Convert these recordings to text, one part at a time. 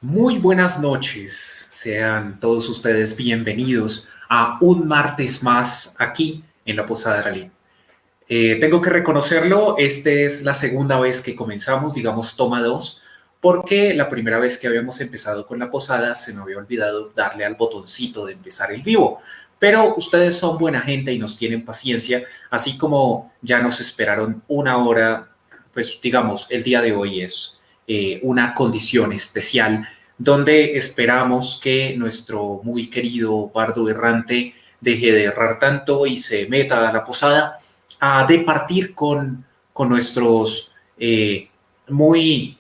Muy buenas noches, sean todos ustedes bienvenidos a un martes más aquí en la Posada Rally. Tengo que reconocerlo, esta es la segunda vez que comenzamos, digamos toma dos, porque la primera vez que habíamos empezado con la posada se me había olvidado darle al botoncito de empezar el vivo. Pero ustedes son buena gente y nos tienen paciencia, así como ya nos esperaron una hora, pues digamos, el día de hoy es una condición especial donde esperamos que nuestro muy querido bardo errante deje de errar tanto y se meta a la posada a departir con nuestros muy,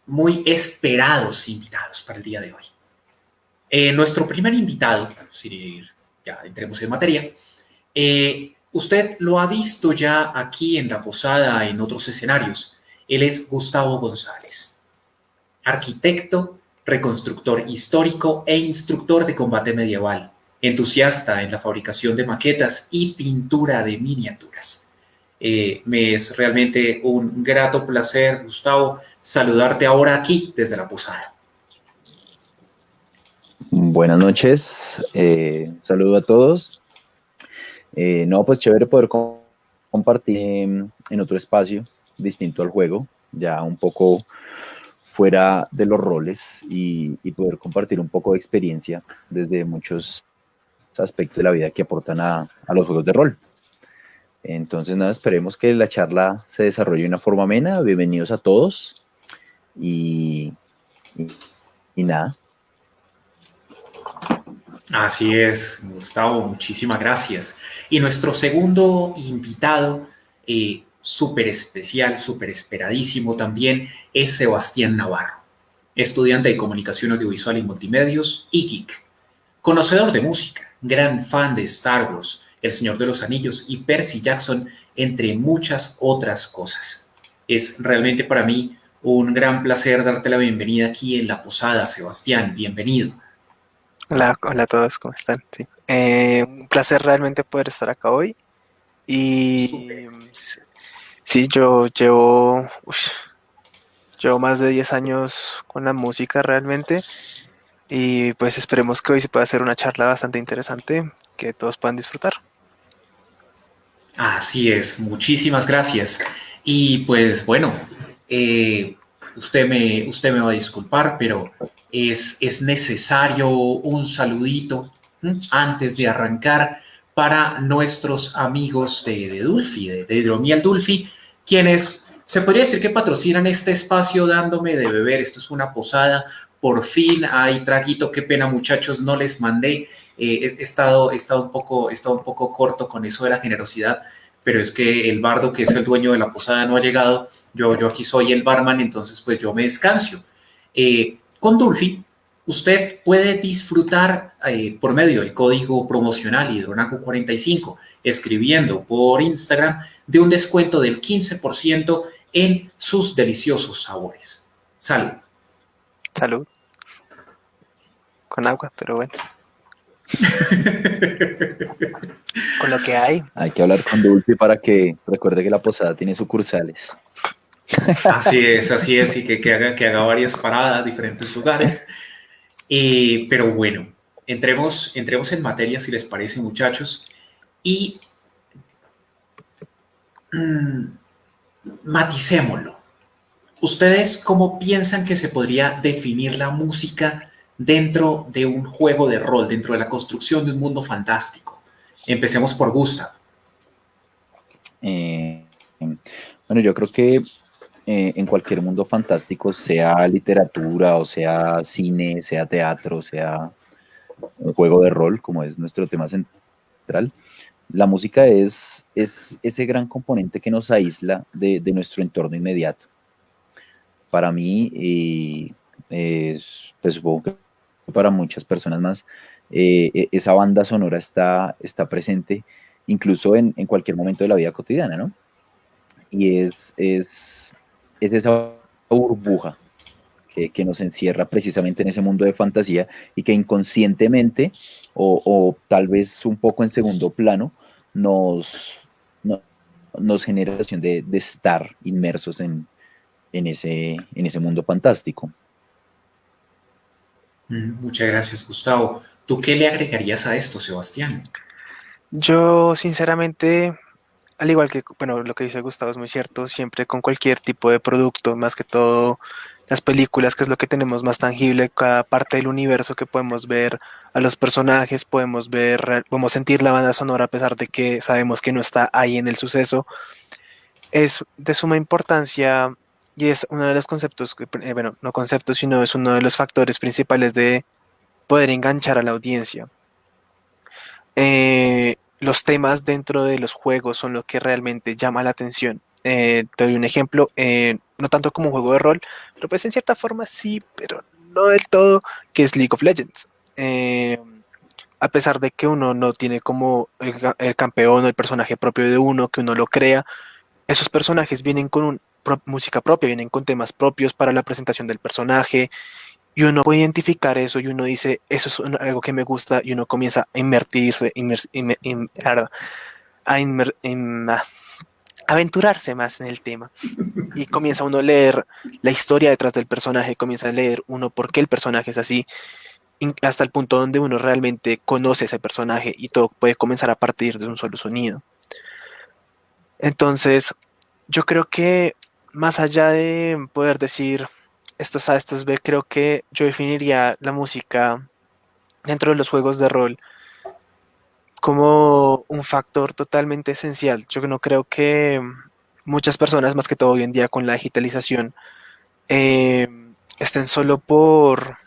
muy esperados invitados para el día de hoy. Nuestro primer invitado, si ya entremos en materia, usted lo ha visto ya aquí en la posada, en otros escenarios. Él es Gustavo González, arquitecto, reconstructor histórico e instructor de combate medieval, entusiasta en la fabricación de maquetas y pintura de miniaturas. Me es realmente un grato placer, Gustavo, saludarte ahora aquí desde la posada. Buenas noches, saludo a todos. No, pues chévere poder compartir en otro espacio distinto al juego, ya un poco fuera de los roles y poder compartir un poco de experiencia desde muchos aspectos de la vida que aportan a los juegos de rol. Entonces, nada, esperemos que la charla se desarrolle de una forma amena. Bienvenidos a todos y, y, y nada. Así es, Gustavo, muchísimas gracias. Y nuestro segundo invitado, súper especial, súper esperadísimo también, es Sebastián Navarro, estudiante de Comunicación Audiovisual y Multimedios y geek, conocedor de música, gran fan de Star Wars, El Señor de los Anillos y Percy Jackson, entre muchas otras cosas. Es realmente para mí un gran placer darte la bienvenida aquí en la posada, Sebastián, bienvenido. Hola a todos, ¿cómo están? Sí. Un placer realmente poder estar acá hoy. Súper. Y sí, llevo más de 10 años con la música realmente. Y pues esperemos que hoy se pueda hacer una charla bastante interesante que todos puedan disfrutar. Así es, muchísimas gracias. Y pues bueno, eh, usted me va a disculpar, pero es necesario un saludito antes de arrancar para nuestros amigos de Dulfi, de Hidromiel Dulfi, quienes se podría decir que patrocinan este espacio dándome de beber. Esto es una posada. Por fin hay traguito. Qué pena, muchachos, no les mandé. He estado un poco corto con eso de la generosidad, pero es que el bardo, que es el dueño de la posada, no ha llegado. Yo aquí soy el barman, entonces pues yo me descanso. Con Dulfi, usted puede disfrutar por medio del código promocional Hidronaco45, escribiendo por Instagram, de un descuento del 15% en sus deliciosos sabores. Salud. Salud, con agua, pero bueno, con lo que hay. Hay que hablar con Dulce para que recuerde que la posada tiene sucursales. Así es, y que haga varias paradas, diferentes lugares. Pero bueno, entremos en materia, si les parece, muchachos, y maticémoslo. ¿Ustedes cómo piensan que se podría definir la música dentro de un juego de rol, dentro de la construcción de un mundo fantástico? Empecemos por Gustav. Eh, bueno, yo creo que en cualquier mundo fantástico, sea literatura o sea cine, sea teatro, sea un juego de rol, como es nuestro tema central, la música es ese gran componente que nos aísla de nuestro entorno inmediato. Para mí, pues supongo que para muchas personas más, esa banda sonora está presente incluso en cualquier momento de la vida cotidiana, ¿no? Y es esa burbuja que nos encierra precisamente en ese mundo de fantasía y que inconscientemente o tal vez un poco en segundo plano nos, no- nos genera la sensación de estar inmersos en ese mundo fantástico. Muchas gracias, Gustavo. ¿Tú qué le agregarías a esto, Sebastián? Yo, sinceramente, al igual que, bueno, lo que dice Gustavo es muy cierto, siempre con cualquier tipo de producto, más que todo las películas, que es lo que tenemos más tangible, cada parte del universo que podemos ver a los personajes, podemos ver, podemos sentir la banda sonora a pesar de que sabemos que no está ahí en el suceso, es de suma importancia y es uno de los conceptos, bueno, no conceptos, sino es uno de los factores principales de poder enganchar a la audiencia. Los temas dentro de los juegos son lo que realmente llama la atención. Te doy un ejemplo, no tanto como un juego de rol, pero pues en cierta forma sí, pero no del todo, que es League of Legends. A pesar de que uno no tiene como el campeón o el personaje propio de uno, que uno lo crea, esos personajes vienen con música propia, vienen con temas propios para la presentación del personaje, y uno puede identificar eso y uno dice, eso es algo que me gusta y uno comienza a invertirse, a aventurarse más en el tema. Y comienza uno a leer la historia detrás del personaje, comienza a leer uno por qué el personaje es así, hasta el punto donde uno realmente conoce ese personaje y todo puede comenzar a partir de un solo sonido. Entonces, yo creo que más allá de poder decir estos A, estos B, creo que yo definiría la música dentro de los juegos de rol como un factor totalmente esencial. Yo no creo que muchas personas, más que todo hoy en día con la digitalización, eh, estén solo por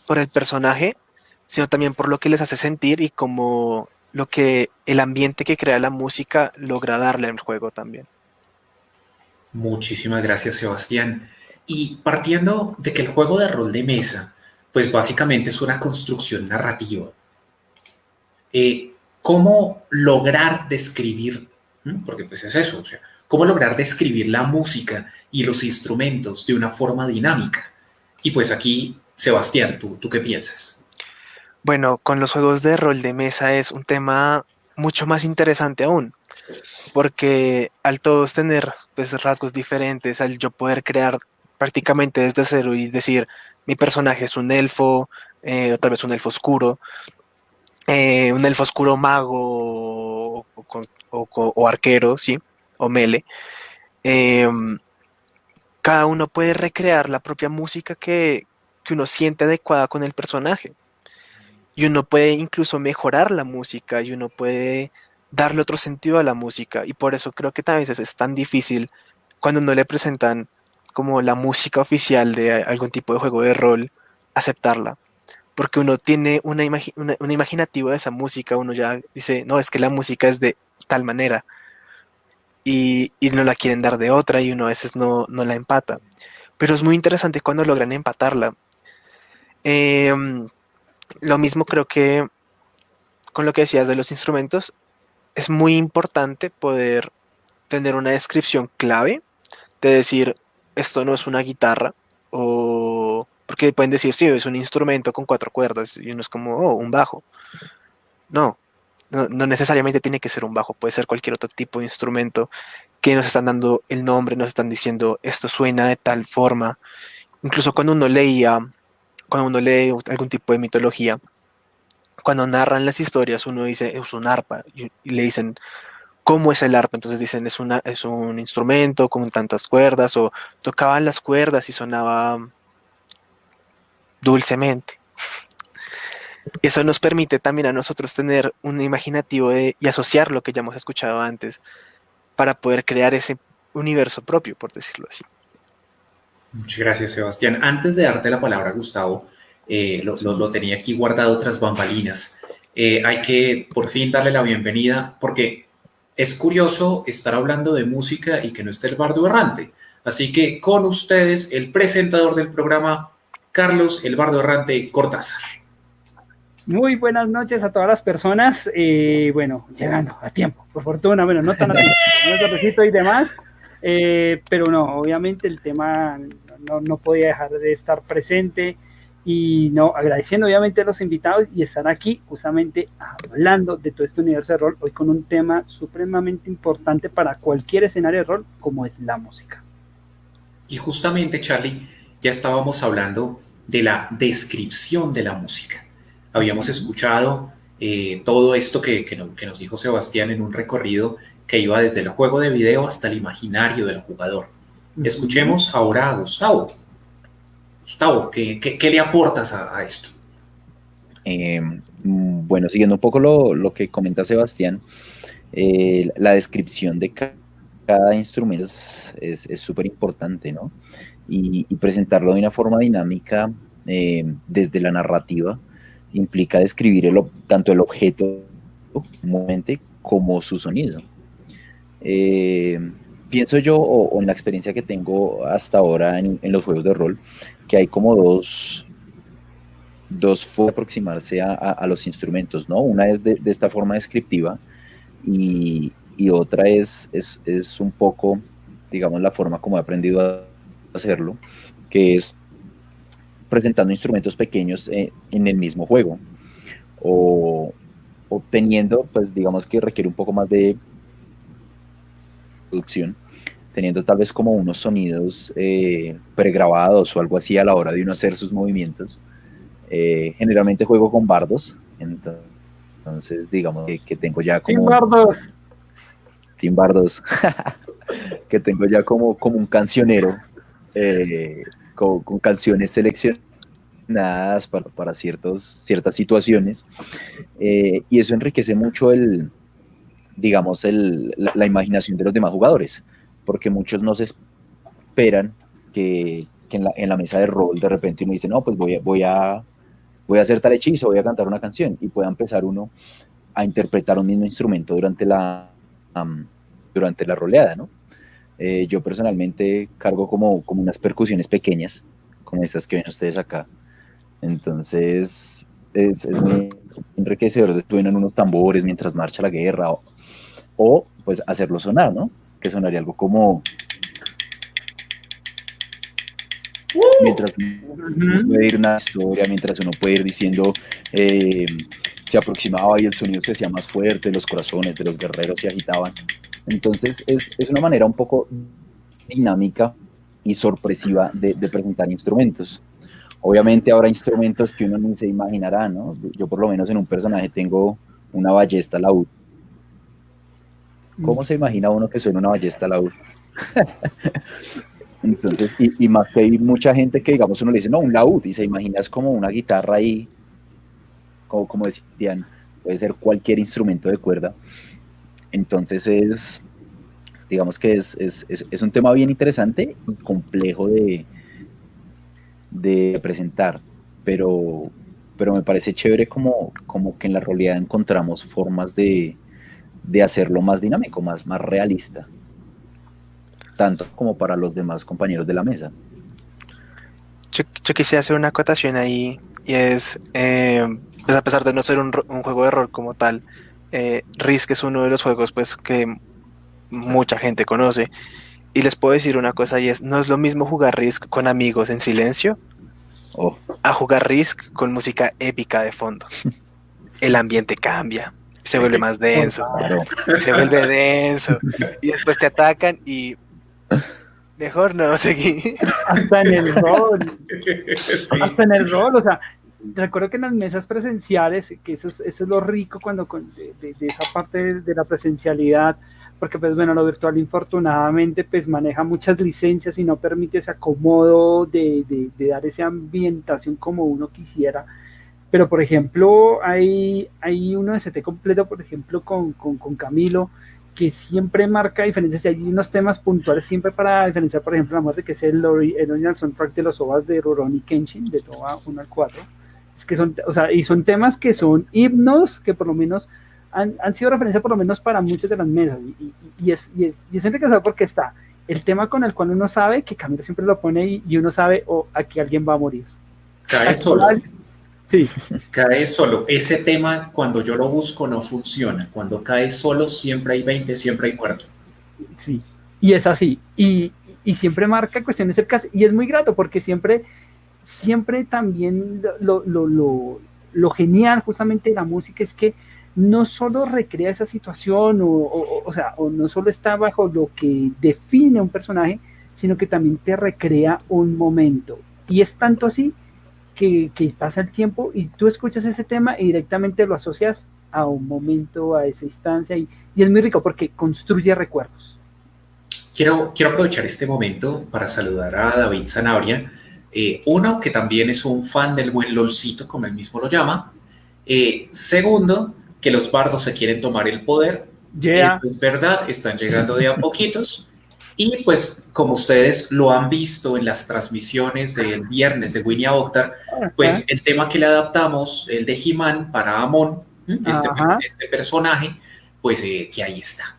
el personaje, sino también por lo que les hace sentir y como lo que el ambiente que crea la música logra darle al juego también. Muchísimas gracias, Sebastián. Y partiendo de que el juego de rol de mesa, pues básicamente es una construcción narrativa. ¿Cómo lograr describir, porque pues es eso, o sea, cómo lograr describir la música y los instrumentos de una forma dinámica? Y pues aquí, Sebastián, ¿tú qué piensas? Bueno, con los juegos de rol de mesa es un tema mucho más interesante aún, porque al todos tener pues, rasgos diferentes, al yo poder crear prácticamente desde cero y decir, mi personaje es un elfo, o tal vez un elfo oscuro mago o arquero, ¿sí? O mele. eh, Cada uno puede recrear la propia música que uno siente adecuada con el personaje. Y uno puede incluso mejorar la música y uno puede darle otro sentido a la música. Y por eso creo que a veces es tan difícil cuando no le presentan como la música oficial de algún tipo de juego de rol, aceptarla. Porque uno tiene una imaginativa de esa música, uno ya dice, no, es que la música es de tal manera. Y no la quieren dar de otra y uno a veces no la empata. Pero es muy interesante cuando logran empatarla. Em, lo mismo creo que con lo que decías de los instrumentos, es muy importante poder tener una descripción clave de decir, esto no es una guitarra, o porque pueden decir, sí, es un instrumento con cuatro cuerdas, y uno es como, oh, un bajo. No, no necesariamente tiene que ser un bajo, puede ser cualquier otro tipo de instrumento que nos están dando el nombre, nos están diciendo, esto suena de tal forma. Incluso cuando uno lee algún tipo de mitología, cuando narran las historias, uno dice, es un arpa, y le dicen, ¿cómo es el arpa? Entonces dicen, es un instrumento con tantas cuerdas, o tocaban las cuerdas y sonaba dulcemente. Eso nos permite también a nosotros tener un imaginativo y asociar lo que ya hemos escuchado antes para poder crear ese universo propio, por decirlo así. Muchas gracias, Sebastián. Antes de darte la palabra, Gustavo, lo tenía aquí guardado tras bambalinas. Hay que por fin darle la bienvenida porque es curioso estar hablando de música y que no esté el bardo errante. Así que con ustedes, el presentador del programa, Carlos el Bardo Errante Cortázar. Muy buenas noches a todas las personas. Bueno, llegando a tiempo, por fortuna, bueno, no tan a tiempo, no es tardecito y demás, pero no, obviamente el tema no podía dejar de estar presente y no, agradeciendo obviamente a los invitados y estar aquí justamente hablando de todo este universo de rol, hoy con un tema supremamente importante para cualquier escenario de rol, como es la música. Y justamente, Charlie, ya estábamos hablando de la descripción de la música. Habíamos escuchado todo esto que nos dijo Sebastián en un recorrido que iba desde el juego de video hasta el imaginario del jugador. Escuchemos ahora a Gustavo. Gustavo, ¿qué le aportas a esto? Bueno, siguiendo un poco lo que comenta Sebastián, la descripción de cada instrumento es súper importante, ¿no? Y presentarlo de una forma dinámica desde la narrativa implica describir tanto el objeto como su sonido. Pienso yo, o en la experiencia que tengo hasta ahora en los juegos de rol, que hay como dos formas de aproximarse a los instrumentos, ¿no? Una es de esta forma descriptiva y otra es un poco, digamos, la forma como he aprendido a hacerlo, que es presentando instrumentos pequeños en el mismo juego, o obteniendo, pues digamos que requiere un poco más de producción, teniendo tal vez como unos sonidos pregrabados o algo así a la hora de uno hacer sus movimientos. Generalmente juego con bardos, entonces digamos que tengo ya como... Team Bardos. Que tengo ya como un cancionero con canciones seleccionadas para ciertas situaciones, y eso enriquece mucho la imaginación de los demás jugadores, porque muchos no se esperan que en la mesa de rol de repente uno dice, no, pues voy a hacer tal hechizo, voy a cantar una canción, y pueda empezar uno a interpretar un mismo instrumento durante la roleada, ¿no? Yo personalmente cargo como unas percusiones pequeñas, como estas que ven ustedes acá. Entonces es muy enriquecedor de suenan unos tambores mientras marcha la guerra, o pues hacerlo sonar, ¿no? Que sonaría algo como... Mientras uno puede ir una historia, mientras uno puede ir diciendo se aproximaba y el sonido se hacía más fuerte, los corazones de los guerreros se agitaban. Entonces es una manera un poco dinámica y sorpresiva de presentar instrumentos. Obviamente habrá instrumentos que uno ni se imaginará, ¿no? Yo por lo menos en un personaje tengo una ballesta laúd. ¿Cómo se imagina uno que suena una ballesta laúd? Entonces, y más que hay mucha gente que, digamos, uno le dice, no, un laúd, y se imagina es como una guitarra ahí, como decían, puede ser cualquier instrumento de cuerda. Entonces digamos que es un tema bien interesante y complejo de presentar, pero me parece chévere como que en la realidad encontramos formas de hacerlo más dinámico, más realista, tanto como para los demás compañeros de la mesa. Yo quisiera hacer una acotación ahí, y es, pues a pesar de no ser un juego de rol como tal, Risk es uno de los juegos pues que mucha gente conoce, y les puedo decir una cosa, y es, no es lo mismo jugar Risk con amigos en silencio a jugar Risk con música épica de fondo. El ambiente cambia, se vuelve más denso, se vuelve denso, y después te atacan y mejor no seguir. Hasta en el rol. Sí. Hasta en el rol, o sea, recuerdo que en las mesas presenciales, que eso es lo rico de esa parte de la presencialidad, porque pues bueno, lo virtual infortunadamente pues maneja muchas licencias y no permite ese acomodo de dar esa ambientación como uno quisiera. Pero por ejemplo, hay uno de CT completo, por ejemplo, con Camilo, que siempre marca diferencias, y hay unos temas puntuales siempre para diferenciar, por ejemplo, la muerte, que es el original soundtrack de los OVAs de Rurouni Kenshin, de Toba 1 al 4. Es que son, o sea, y son temas que son himnos que por lo menos han sido referencia por lo menos para muchas de las mesas, y es enriquecedor porque está el tema con el cual uno sabe que Camilo siempre lo pone y uno sabe, aquí alguien va a morir. Cae solo. Sí. Cae solo. Ese tema, cuando yo lo busco, no funciona. Cuando cae solo, siempre hay 20, siempre hay muerto. Sí, y es así. Y siempre marca cuestiones cercanas, y es muy grato porque siempre también lo genial justamente de la música es que no solo recrea esa situación o sea, o no solo está bajo lo que define un personaje, sino que también te recrea un momento. Y es tanto así que pasa el tiempo y tú escuchas ese tema y directamente lo asocias a un momento, a esa instancia, y es muy rico porque construye recuerdos. Quiero aprovechar este momento para saludar a David Zanabria, uno, que también es un fan del buen LOLcito, como él mismo lo llama. Segundo, que los bardos se quieren tomar el poder. Yeah. Es verdad, están llegando de a poquitos. Y pues, como ustedes lo han visto en las transmisiones del viernes de Winnie Octar, pues el tema que le adaptamos, el de He-Man para Amon, este personaje, pues que ahí está.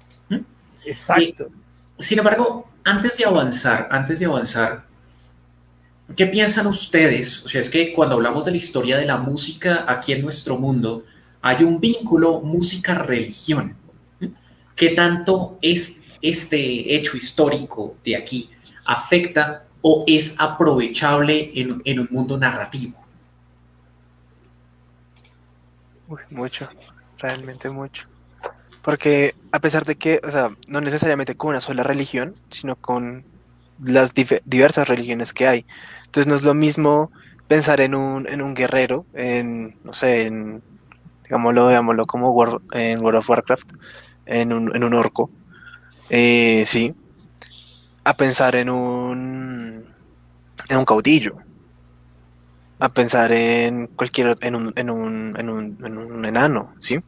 Exacto. Sin embargo, antes de avanzar, ¿qué piensan ustedes? O sea, es que cuando hablamos de la historia de la música aquí en nuestro mundo, hay un vínculo música-religión. ¿Qué tanto es este hecho histórico de aquí afecta o es aprovechable en un mundo narrativo? Uy, mucho, realmente mucho. Porque a pesar de que, o sea, no necesariamente con una sola religión, sino con las diversas religiones que hay. Entonces no es lo mismo pensar en un guerrero, no sé, digámoslo como en World of Warcraft, en un orco, sí, a pensar en un caudillo, a pensar en en un enano, ¿sí?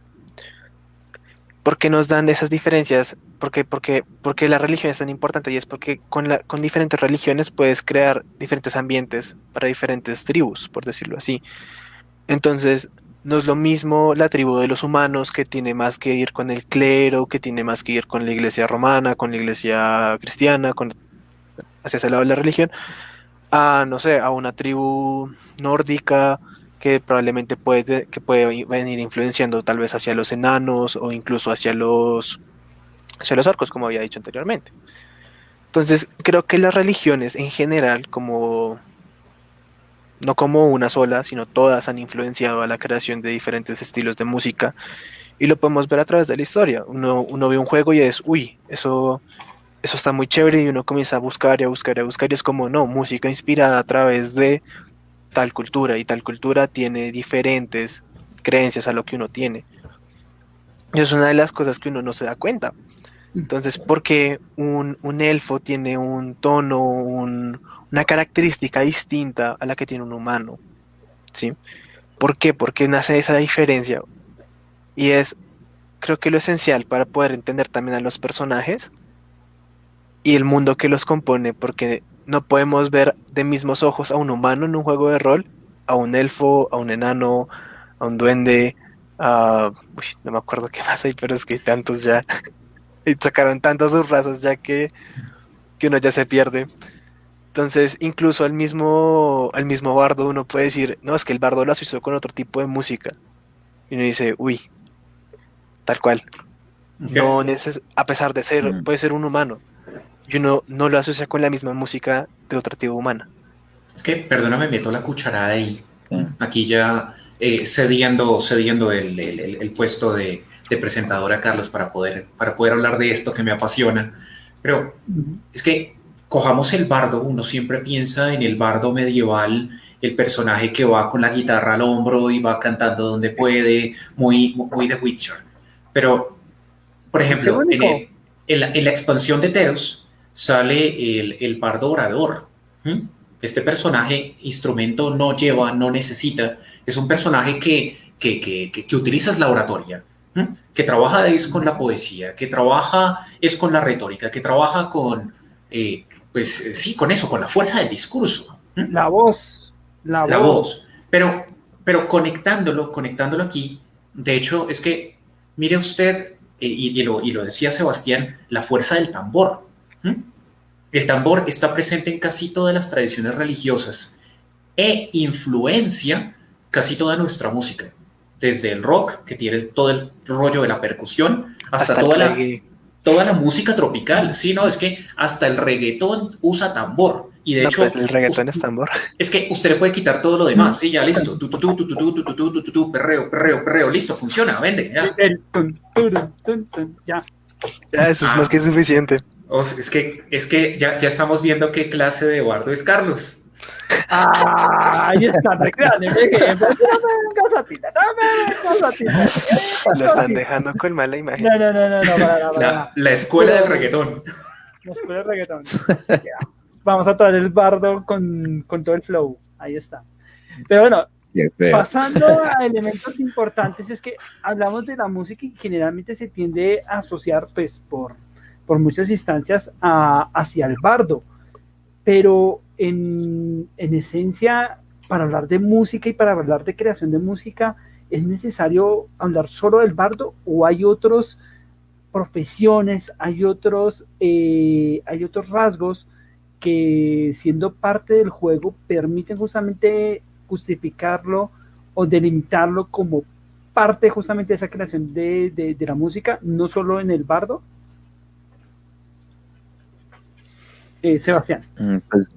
¿Por qué nos dan esas diferencias? Porque la religión es tan importante, y es porque con diferentes religiones puedes crear diferentes ambientes para diferentes tribus, por decirlo así. Entonces, no es lo mismo la tribu de los humanos, que tiene más que ir con el clero, que tiene más que ir con la iglesia romana, con la iglesia cristiana, hacia ese lado de la religión, a, no sé, a una tribu nórdica que probablemente puede venir influenciando tal vez hacia los enanos o incluso hacia los orcos, como había dicho anteriormente. Entonces, creo que las religiones en general, no como una sola, sino todas, han influenciado a la creación de diferentes estilos de música, y lo podemos ver a través de la historia. Uno ve un juego y es, uy, eso está muy chévere, y uno comienza a buscar y a buscar y a buscar, y es como, no, música inspirada a través de tal cultura, y tal cultura tiene diferentes creencias a lo que uno tiene. Y es una de las cosas que uno no se da cuenta. Entonces, porque un elfo tiene un tono, una característica distinta a la que tiene un humano, ¿sí? ¿Por qué? Porque nace esa diferencia. Y creo que lo esencial para poder entender también a los personajes y el mundo que los compone, porque no podemos ver de mismos ojos a un humano en un juego de rol, a un elfo, a un enano, a un duende, no me acuerdo qué más hay, pero es que hay tantos ya. Y sacaron tantas subrazas ya que uno ya se pierde. Entonces, incluso al mismo bardo uno puede decir, no, es que el bardo lo asoció con otro tipo de música. Y uno dice, uy, tal cual. Okay. No a pesar de puede ser un humano, y uno no lo asocia con la misma música de otra tribu humana. Es que, perdóname, meto la cucharada ahí. Aquí ya cediendo el puesto de presentador a Carlos para poder hablar de esto que me apasiona. Pero es que cojamos el bardo, uno siempre piensa en el bardo medieval, el personaje que va con la guitarra al hombro y va cantando donde puede, muy The Witcher. Pero, por ejemplo, en la expansión de Teros sale el bardo orador. Este personaje, instrumento no lleva, no necesita. Es un personaje que utiliza la oratoria, que trabaja es con la poesía, que trabaja es con la retórica, que trabaja con, pues sí, con eso, con la fuerza del discurso. La voz. La voz. Pero conectándolo aquí, de hecho, es que, mire usted, y lo decía Sebastián, la fuerza del tambor. El tambor está presente en casi todas las tradiciones religiosas e influencia casi toda nuestra música. Desde el rock, que tiene todo el rollo de la percusión, hasta toda la música tropical. Sí, no, es que hasta el reggaetón usa tambor. Y de hecho, pues el reggaetón es tambor. Es que usted le puede quitar todo lo demás, sí, ya listo. Perreo, listo, funciona, vende, ya. Ya. Ya, eso es más que suficiente. Es que ya estamos viendo qué clase de bardo es Carlos. Ahí está, recrean el ejemplo. No me vengas a tirar, no me vengas a tirar. Lo están dejando con mala imagen. No, para nada. La escuela del Pero- reggaetón. La escuela de reggaetón. Ya. Vamos a traer el bardo con todo el flow. Ahí está. Pero bueno, Qué feo. pasando a elementos importantes, es que hablamos de la música y generalmente se tiende a asociar, pues, por muchas instancias hacia el bardo. Pero en esencia, para hablar de música y para hablar de creación de música, ¿es necesario hablar solo del bardo o hay otros profesiones, hay otros rasgos que siendo parte del juego permiten justamente justificarlo o delimitarlo como parte justamente de esa creación de la música, no solo en el bardo? Sebastián. Pues,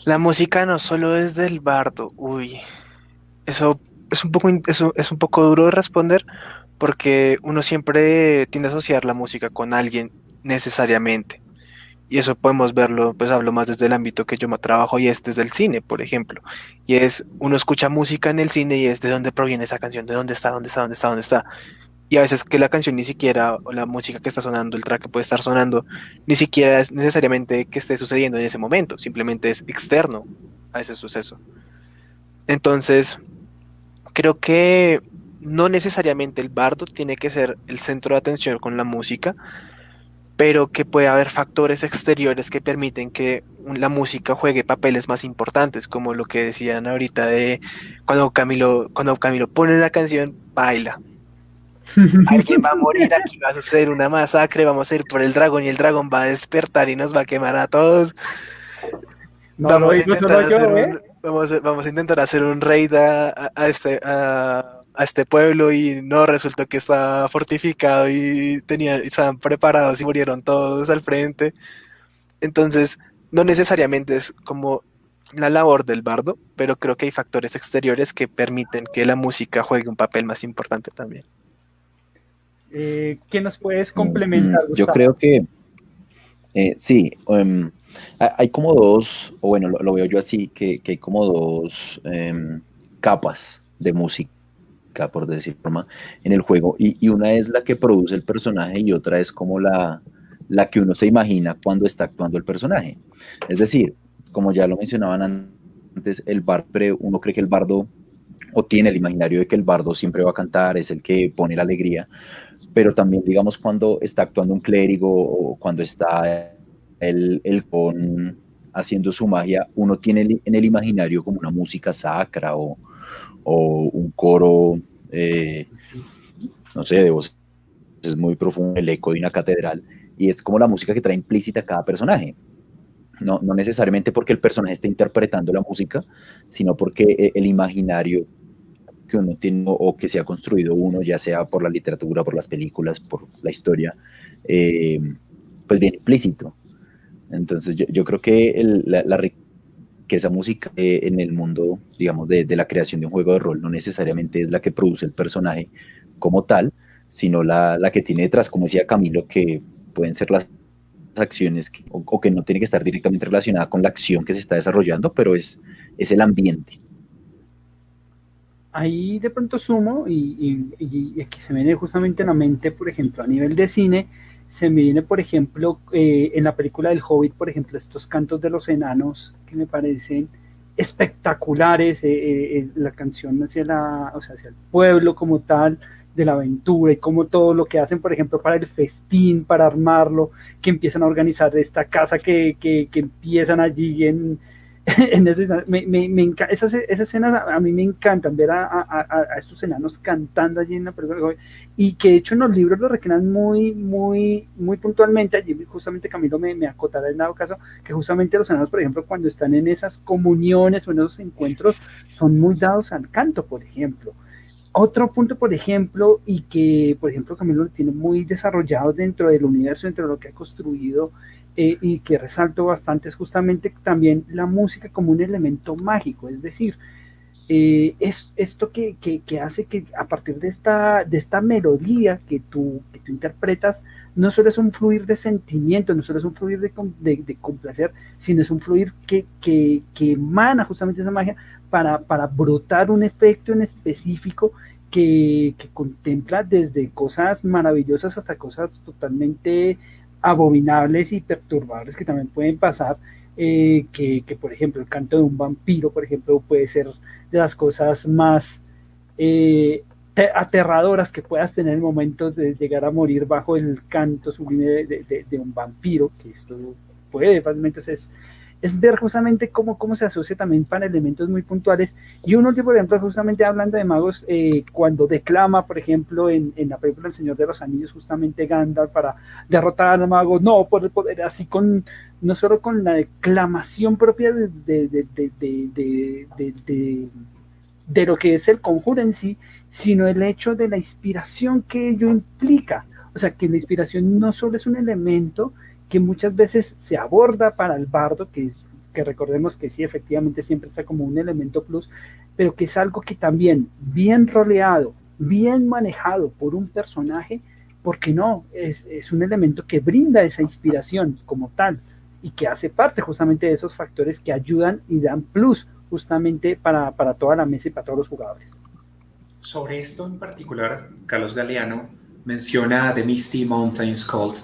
La música no solo es del bardo. Uy, eso es un poco duro de responder porque uno siempre tiende a asociar la música con alguien necesariamente. Y eso podemos verlo, pues hablo más desde el ámbito que yo trabajo y es desde el cine, por ejemplo. Y es, uno escucha música en el cine y es de dónde proviene esa canción, de dónde está, dónde está, dónde está, dónde está. Y a veces que la canción ni siquiera, o la música que está sonando, el track que puede estar sonando, ni siquiera es necesariamente que esté sucediendo en ese momento, simplemente es externo a ese suceso. Entonces, creo que no necesariamente el bardo tiene que ser el centro de atención con la música, pero que puede haber factores exteriores que permiten que la música juegue papeles más importantes, como lo que decían ahorita de cuando Camilo pone la canción, baila. Alguien va a morir, aquí va a suceder una masacre, vamos a ir por el dragón y el dragón va a despertar y nos va a quemar a todos. No lo digo solo yo, ¿eh? Vamos a intentar hacer un raid a este pueblo y no, resultó que estaba fortificado y estaban preparados y murieron todos al frente. Entonces, no necesariamente es como la labor del bardo, pero creo que hay factores exteriores que permiten que la música juegue un papel más importante también. ¿Qué nos puedes complementar, yo Gustavo? creo que sí, hay como dos, o bueno, lo veo yo así, que hay como dos capas de música, por decir forma, en el juego, y una es la que produce el personaje y otra es como la que uno se imagina cuando está actuando el personaje. Es decir, como ya lo mencionaban antes, uno cree que el bardo, o tiene el imaginario de que el bardo siempre va a cantar, es el que pone la alegría, pero también, digamos, cuando está actuando un clérigo o cuando está el con haciendo su magia, uno tiene en el imaginario como una música sacra o un coro, no sé, de voces muy profundo, el eco de una catedral, y es como la música que trae implícita cada personaje. No necesariamente porque el personaje esté interpretando la música, sino porque el imaginario que uno tiene o que se ha construido uno, ya sea por la literatura, por las películas, por la historia, pues bien implícito. Entonces yo creo que la riqueza musical en el mundo, digamos, de la creación de un juego de rol no necesariamente es la que produce el personaje como tal, sino la que tiene detrás, como decía Camilo, que pueden ser las acciones o que no tiene que estar directamente relacionada con la acción que se está desarrollando, pero es el ambiente. Ahí de pronto sumo y aquí se me viene justamente en la mente, por ejemplo, a nivel de cine, se me viene, por ejemplo, en la película del Hobbit, por ejemplo, estos cantos de los enanos que me parecen espectaculares, la canción hacia el pueblo como tal, de la aventura y como todo lo que hacen, por ejemplo, para el festín, para armarlo, que empiezan a organizar esta casa que empiezan allí en esas escenas a mí me encantan ver a estos enanos cantando allí en la película y que de hecho en los libros lo recrean muy puntualmente. Allí justamente Camilo me acotará en dado caso que justamente los enanos, por ejemplo, cuando están en esas comuniones o en esos encuentros son muy dados al canto, por ejemplo. Otro punto, por ejemplo, y que, por ejemplo, Camilo lo tiene muy desarrollado dentro del universo, dentro de lo que ha construido, y que resalto bastante, es justamente también la música como un elemento mágico, es decir, es esto que hace que a partir de esta melodía que tú interpretas, no solo es un fluir de sentimiento, no solo es un fluir de complacer, sino es un fluir que emana justamente esa magia para brotar un efecto en específico que contempla desde cosas maravillosas hasta cosas totalmente abominables y perturbables que también pueden pasar, que por ejemplo el canto de un vampiro, por ejemplo, puede ser de las cosas más aterradoras que puedas tener en momentos de llegar a morir bajo el canto sublime de un vampiro, que esto puede fácilmente es ver justamente cómo se asocia también para elementos muy puntuales. Y uno que, por ejemplo, justamente hablando de magos, cuando declama, por ejemplo, en la película El Señor de los Anillos, justamente Gandalf para derrotar al mago, no por el poder, así no solo con la declamación propia de lo que es el conjuro en sí, sino el hecho de la inspiración que ello implica. O sea, que la inspiración no solo es un elemento que muchas veces se aborda para el bardo, que recordemos que sí, efectivamente siempre está como un elemento plus, pero que es algo que también bien roleado, bien manejado por un personaje, porque no, es un elemento que brinda esa inspiración como tal y que hace parte justamente de esos factores que ayudan y dan plus justamente para toda la mesa y para todos los jugadores. Sobre esto en particular, Carlos Galeano menciona The Misty Mountains Cult,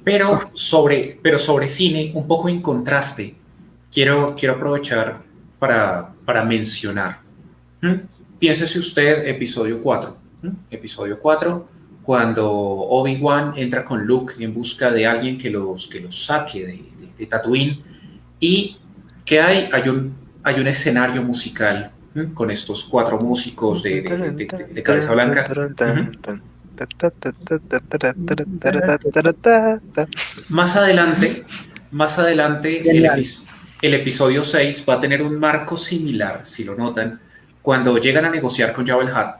pero sobre cine, un poco en contraste, quiero aprovechar para mencionar. Piénsese usted, episodio 4. Episodio 4, cuando Obi-Wan entra con Luke en busca de alguien que los saque de Tatooine. ¿Y qué hay? Hay un escenario musical con estos 4 músicos de cabeza blanca. Más adelante el episodio 6 va a tener un marco similar, si lo notan, cuando llegan a negociar con Jabba el Hutt.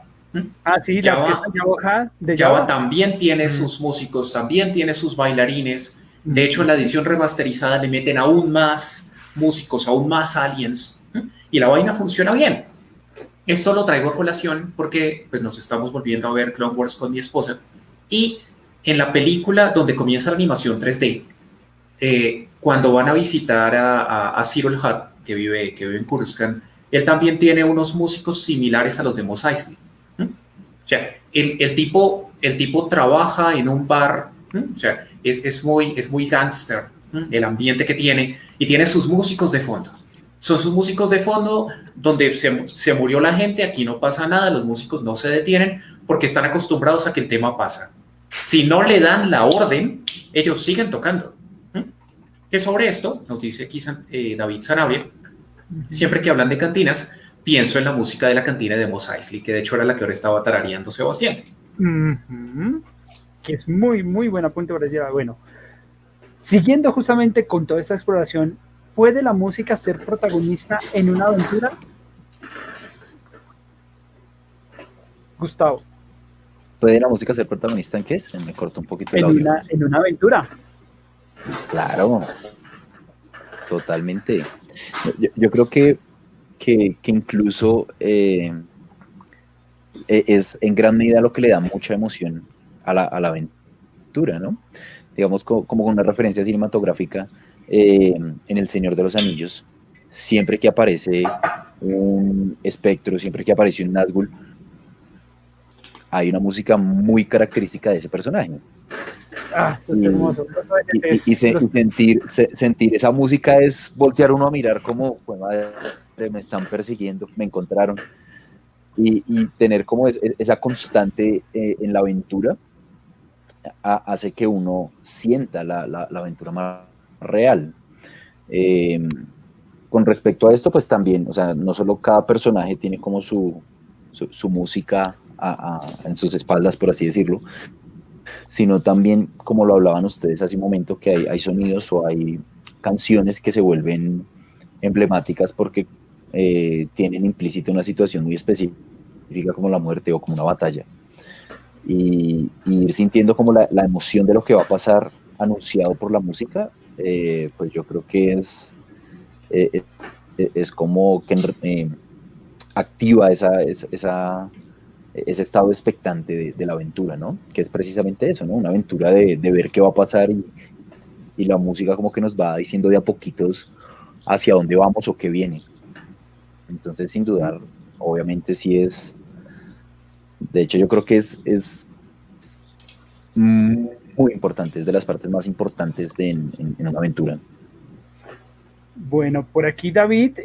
Ah, sí, Jabba también tiene sus músicos, también tiene sus bailarines. De hecho, en la edición remasterizada le meten aún más músicos, aún más aliens, y la vaina funciona bien. Esto lo traigo a colación porque pues, nos estamos volviendo a ver Clone Wars con mi esposa, y en la película donde comienza la animación 3D, cuando van a visitar a Cyril Hutt, que vive en Coruscant, él también tiene unos músicos similares a los de Mos Eisley. O sea, el tipo trabaja en un bar, o sea, es muy gángster el ambiente que tiene, y tiene sus músicos de fondo. Son sus músicos de fondo donde se murió la gente, aquí no pasa nada, los músicos no se detienen porque están acostumbrados a que el tema pasa. Si no le dan la orden, ellos siguen tocando. Que sobre esto nos dice aquí David Sanabria, siempre que hablan de cantinas, pienso en la música de la cantina de Mos Eisley, que de hecho era la que ahora estaba tarareando Sebastián. Que es muy, muy buen apunte para decir, bueno, siguiendo justamente con toda esta exploración, ¿puede la música ser protagonista en una aventura? Gustavo. ¿Puede la música ser protagonista en qué? Se me cortó un poquito el audio. En una aventura. Claro, totalmente. Yo creo que incluso es en gran medida lo que le da mucha emoción a la aventura, ¿no? Digamos, como una referencia cinematográfica, en El Señor de los Anillos, siempre que aparece un espectro, siempre que aparece un Nazgûl, hay una música muy característica de ese personaje. Y sentir esa música es voltear uno a mirar como, pues, madre, me están persiguiendo, me encontraron, y tener como esa constante en la aventura hace que uno sienta la aventura más real. Con respecto a esto, pues también, o sea, no solo cada personaje tiene como su música en sus espaldas, por así decirlo, sino también, como lo hablaban ustedes hace un momento, que hay sonidos o hay canciones que se vuelven emblemáticas porque tienen implícita una situación muy específica, como la muerte o como una batalla. Y ir sintiendo como la emoción de lo que va a pasar anunciado por la música, pues yo creo que es como que activa esa ese estado expectante de la aventura, ¿no? Que es precisamente eso, ¿no? Una aventura de ver qué va a pasar y la música como que nos va diciendo de a poquitos hacia dónde vamos o qué viene. Entonces, sin dudar, obviamente sí es, de hecho yo creo que es muy importante, es de las partes más importantes en una aventura. Bueno, por aquí David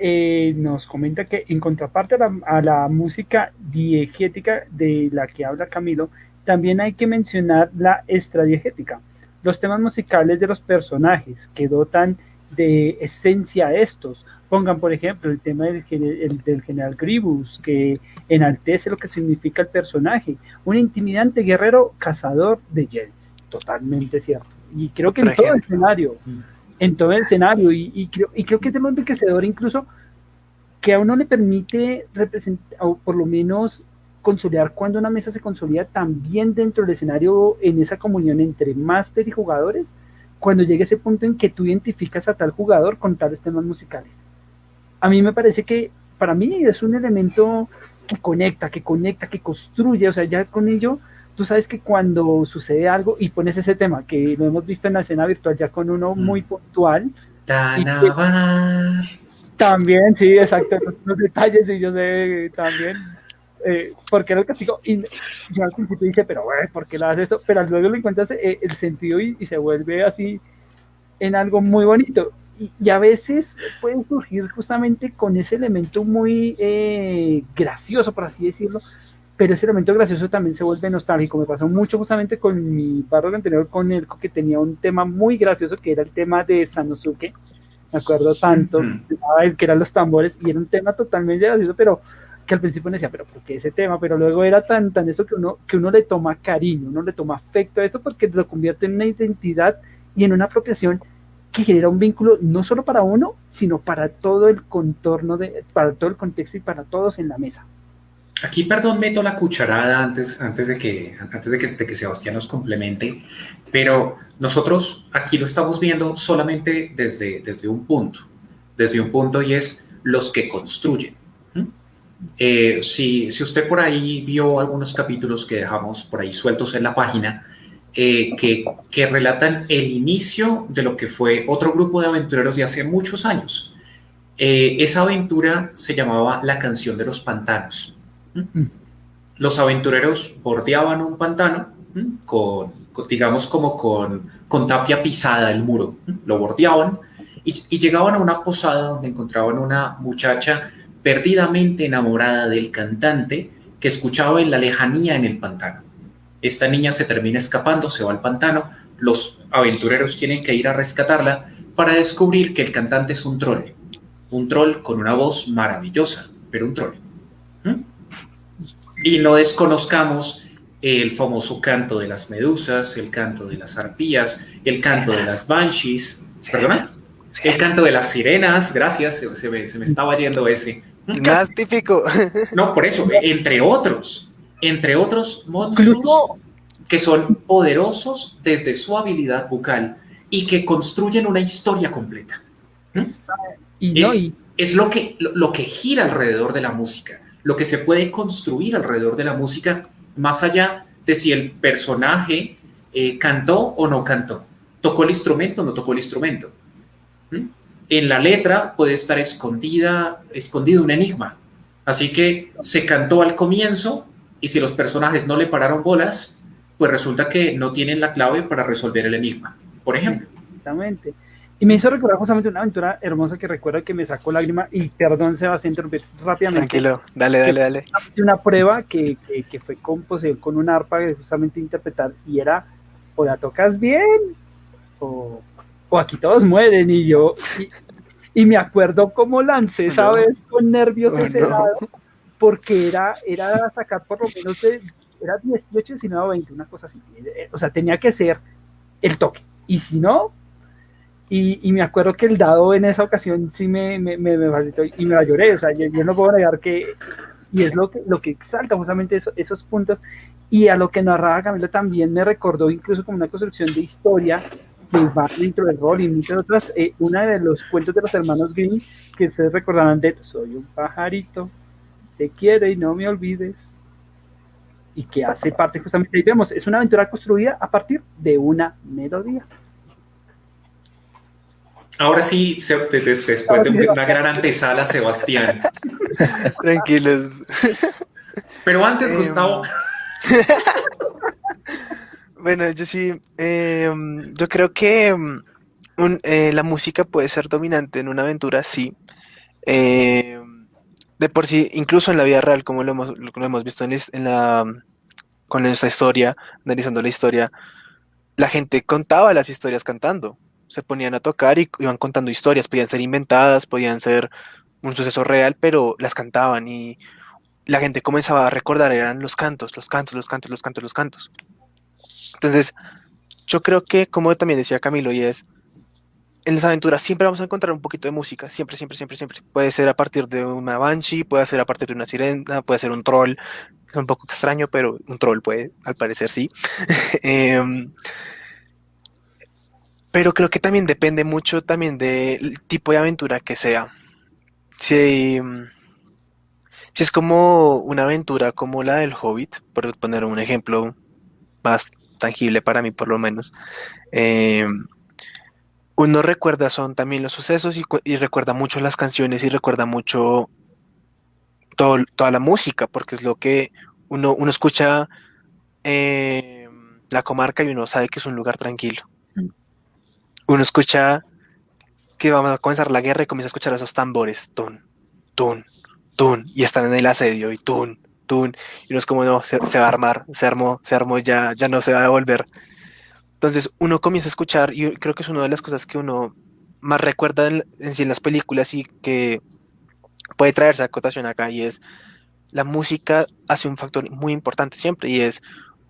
nos comenta que en contraparte a la música diegética de la que habla Camilo, también hay que mencionar la extradiegética, los temas musicales de los personajes que dotan de esencia a estos. Pongan, por ejemplo, el tema del general Grievous, que enaltece lo que significa el personaje, un intimidante guerrero cazador de Jedi. Totalmente cierto. Y creo que en todo el escenario, y creo que es de lo enriquecedor incluso que a uno le permite representar, o por lo menos consolidar cuando una mesa se consolida también dentro del escenario en esa comunión entre máster y jugadores, cuando llega ese punto en que tú identificas a tal jugador con tales temas musicales. A mí me parece que para mí es un elemento que conecta, que construye, o sea, ya con ello tú sabes que cuando sucede algo y pones ese tema, que lo hemos visto en la escena virtual ya con uno muy puntual. Tanavar. También, sí, exacto, los detalles, y yo sé también, porque era el castigo, y yo al principio dije, pero bueno, ¿por qué lo haces esto? Pero luego le encuentras el sentido y se vuelve así en algo muy bonito. Y a veces puede surgir justamente con ese elemento muy gracioso, por así decirlo, pero ese elemento gracioso también se vuelve nostálgico. Me pasó mucho justamente con mi barro anterior, con Elko, que tenía un tema muy gracioso, que era el tema de Sanosuke. Me acuerdo tanto, que eran los tambores, y era un tema totalmente gracioso, pero que al principio me decía, pero ¿por qué ese tema? Pero luego era tan eso que uno le toma cariño, uno le toma afecto a esto, porque lo convierte en una identidad y en una apropiación que genera un vínculo no solo para uno, sino para todo el contorno, para todo el contexto y para todos en la mesa. Aquí, perdón, meto la cucharada antes de que Sebastián nos complemente, pero nosotros aquí lo estamos viendo solamente desde un punto y es los que construyen. Si usted por ahí vio algunos capítulos que dejamos por ahí sueltos en la página, que relatan el inicio de lo que fue otro grupo de aventureros de hace muchos años. Esa aventura se llamaba La Canción de los Pantanos. Los aventureros bordeaban un pantano digamos como con tapia pisada el muro, lo bordeaban y llegaban a una posada donde encontraban una muchacha perdidamente enamorada del cantante que escuchaba en la lejanía en el pantano. Esta niña se termina escapando, se va al pantano, los aventureros tienen que ir a rescatarla para descubrir que el cantante es un troll con una voz maravillosa, pero un troll. Y no desconozcamos el famoso canto de las medusas, el canto de las arpías, el canto de las banshees, ¿perdona? El canto de las sirenas, gracias, se me estaba yendo ese. Más típico. No, por eso, entre otros monstruos que son poderosos desde su habilidad vocal y que construyen una historia completa. Es lo que gira alrededor de la música, lo que se puede construir alrededor de la música, más allá de si el personaje cantó o no cantó, tocó el instrumento o no tocó el instrumento. En la letra puede estar escondido un enigma. Así que se cantó al comienzo y si los personajes no le pararon bolas, pues resulta que no tienen la clave para resolver el enigma, por ejemplo. Exactamente. Y me hizo recordar justamente una aventura hermosa que recuerdo que me sacó lágrima, y perdón, Sebastián, interrumpir rápidamente. Tranquilo, dale. Una prueba que fue con una arpa que justamente interpretar, y era, o la tocas bien, o aquí todos mueren, y me acuerdo cómo lancé esa vez con nervios ese lado, porque era sacar por lo menos era 18, 19, 20, una cosa así. O sea, tenía que ser el toque, y si no, y me acuerdo que el dado en esa ocasión sí me facilitó y me la lloré. O sea, yo no puedo negar que, y es lo que exalta justamente esos puntos, y a lo que narraba Camilo también me recordó incluso como una construcción de historia que va dentro del rol y muchas otras. Una de los cuentos de los hermanos Grimm, que ustedes recordarán, de Soy un pajarito, te quiero y no me olvides, y que hace parte justamente, ahí vemos, es una aventura construida a partir de una melodía. Ahora sí, después de una gran antesala, Sebastián. Tranquilos. Pero antes, Gustavo, Bueno, yo sí, yo creo que la música puede ser dominante en una aventura, sí. Eh, de por sí, incluso en la vida real, como lo hemos visto con nuestra historia, analizando la historia, la gente contaba las historias cantando. Se ponían a tocar y iban contando historias, podían ser inventadas, podían ser un suceso real, pero las cantaban y la gente comenzaba a recordar, eran los cantos, los cantos, los cantos, los cantos, los cantos. Entonces, yo creo que, como también decía Camilo, y es, en las aventuras siempre vamos a encontrar un poquito de música, siempre, siempre, siempre, siempre. Puede ser a partir de una banshee, puede ser a partir de una sirena, puede ser un troll, es un poco extraño, pero un troll puede, al parecer sí. Em, pero creo que también depende mucho también del tipo de aventura que sea. Si, si es como una aventura como la del Hobbit, por poner un ejemplo más tangible para mí por lo menos, uno recuerda son también los sucesos y recuerda mucho las canciones y recuerda mucho toda la música, porque es lo que uno escucha la comarca y uno sabe que es un lugar tranquilo. Uno escucha que vamos a comenzar la guerra y comienza a escuchar esos tambores, tun, tun, tun, y están en el asedio y tun, tun, y uno es como, no, se va a armar, se armó, ya no se va a devolver. Entonces uno comienza a escuchar, y creo que es una de las cosas que uno más recuerda en sí en las películas y que puede traerse a cotación acá, y es la música hace un factor muy importante siempre, y es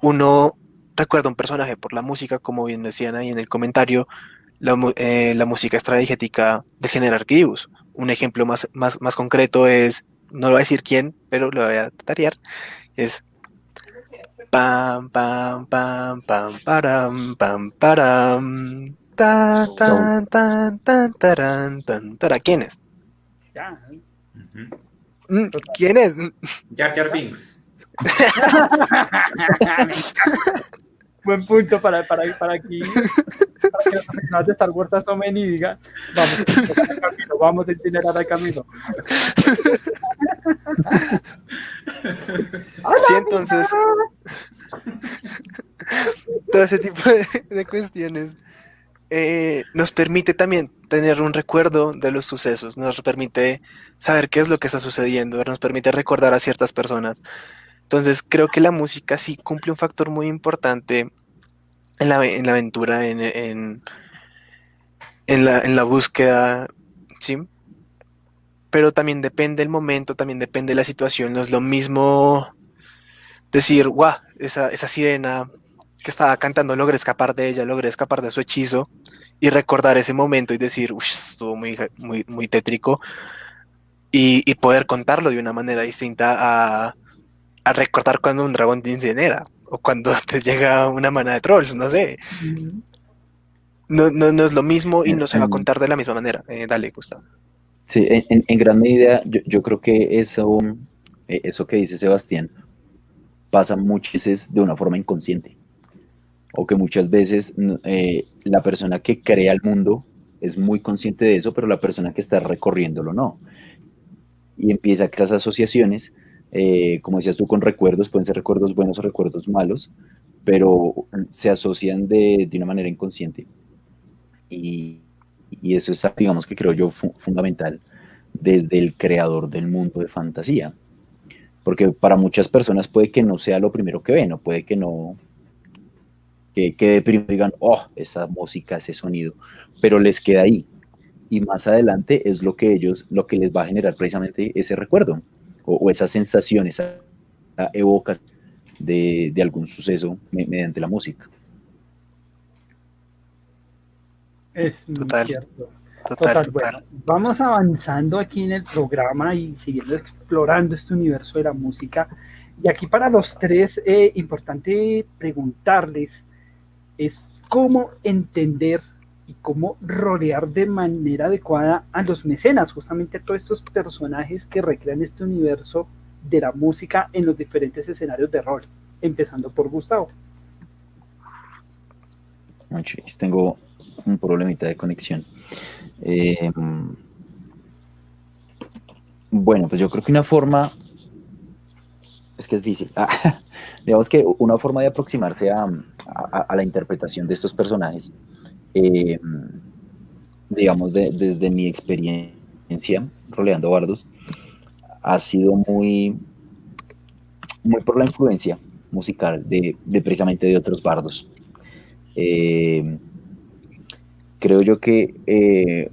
uno recuerda un personaje por la música, como bien decían ahí en el comentario, la música estratégica de género Arquivus. Un ejemplo más concreto es, no lo voy a decir quién, pero lo voy a tarear, es pam, pam, pam, pam, param, tan, tara. ¿Quién es? Ya. ¿Quién es? Jar Jar Binks. Buen punto para aquí, para que los aficionados de Star Wars asomen y digan, vamos a incinerar a Camilo. Sí, entonces, todo ese tipo de cuestiones nos permite también tener un recuerdo de los sucesos, nos permite saber qué es lo que está sucediendo, nos permite recordar a ciertas personas. Entonces creo que la música sí cumple un factor muy importante en la aventura, en la búsqueda, ¿sí? Pero también depende el momento, también depende la situación. No es lo mismo decir, guau, esa sirena que estaba cantando, logré escapar de ella, logré escapar de su hechizo, y recordar ese momento y decir, uff, estuvo muy, muy, muy tétrico, y poder contarlo de una manera distinta a recordar cuando un dragón te incinera o cuando te llega una manada de trolls, no sé. No es lo mismo y no se va a contar de la misma manera. Dale, Gustavo. Sí, en gran medida yo creo que eso que dice Sebastián pasa muchas veces de una forma inconsciente, o que muchas veces la persona que crea el mundo es muy consciente de eso, pero la persona que está recorriéndolo no. Y empieza a crear asociaciones, como decías tú, con recuerdos, pueden ser recuerdos buenos o recuerdos malos, pero se asocian de una manera inconsciente. Y, y eso es, digamos, que creo yo fundamental desde el creador del mundo de fantasía. Porque para muchas personas puede que no sea lo primero que ven, o puede que no, que de primero digan, oh, esa música, ese sonido, pero les queda ahí. Y más adelante es lo que les va a generar precisamente ese recuerdo, o esa sensación, esa evocación de algún suceso mediante la música. Es muy Total, cierto. total. Bueno, vamos avanzando aquí en el programa y siguiendo explorando este universo de la música. Y aquí para los tres, importante preguntarles es cómo entender y cómo rodear de manera adecuada a los mecenas, justamente a todos estos personajes que recrean este universo de la música en los diferentes escenarios de rol. empezando por Gustavo. Manches, tengo un problemita de conexión. Eh, bueno, pues yo creo que una forma, es que es difícil, digamos que una forma de aproximarse a la interpretación de estos personajes, eh, digamos, desde mi experiencia roleando bardos, ha sido muy por la influencia musical de precisamente de otros bardos. Eh, Creo yo que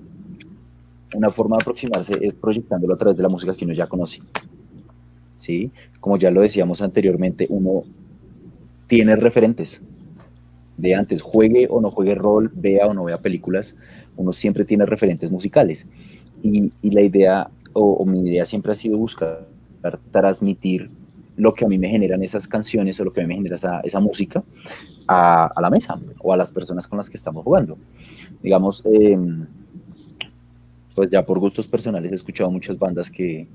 una forma de aproximarse es proyectándolo a través de la música que uno ya conoce, ¿sí? Como ya lo decíamos anteriormente, uno tiene referentes de antes, juegue o no juegue rol, vea o no vea películas, uno siempre tiene referentes musicales. Y la idea, o mi idea siempre ha sido buscar transmitir lo que a mí me generan esas canciones o lo que a mí me genera esa música a la mesa o a las personas con las que estamos jugando. Digamos, pues ya por gustos personales he escuchado muchas bandas que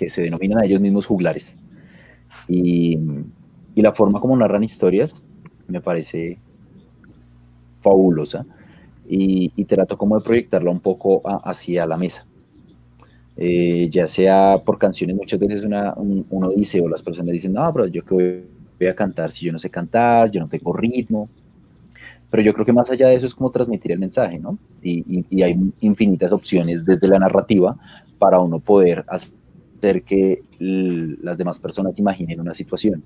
se denominan a ellos mismos juglares. Y, y la forma como narran historias me parece fabulosa y trato como de proyectarla un poco hacia la mesa. Ya sea por canciones, muchas veces uno dice, o las personas dicen, no, pero yo qué voy a cantar si yo no sé cantar, yo no tengo ritmo, pero yo creo que más allá de eso es como transmitir el mensaje, ¿no? Y hay infinitas opciones desde la narrativa para uno poder hacer que las demás personas imaginen una situación.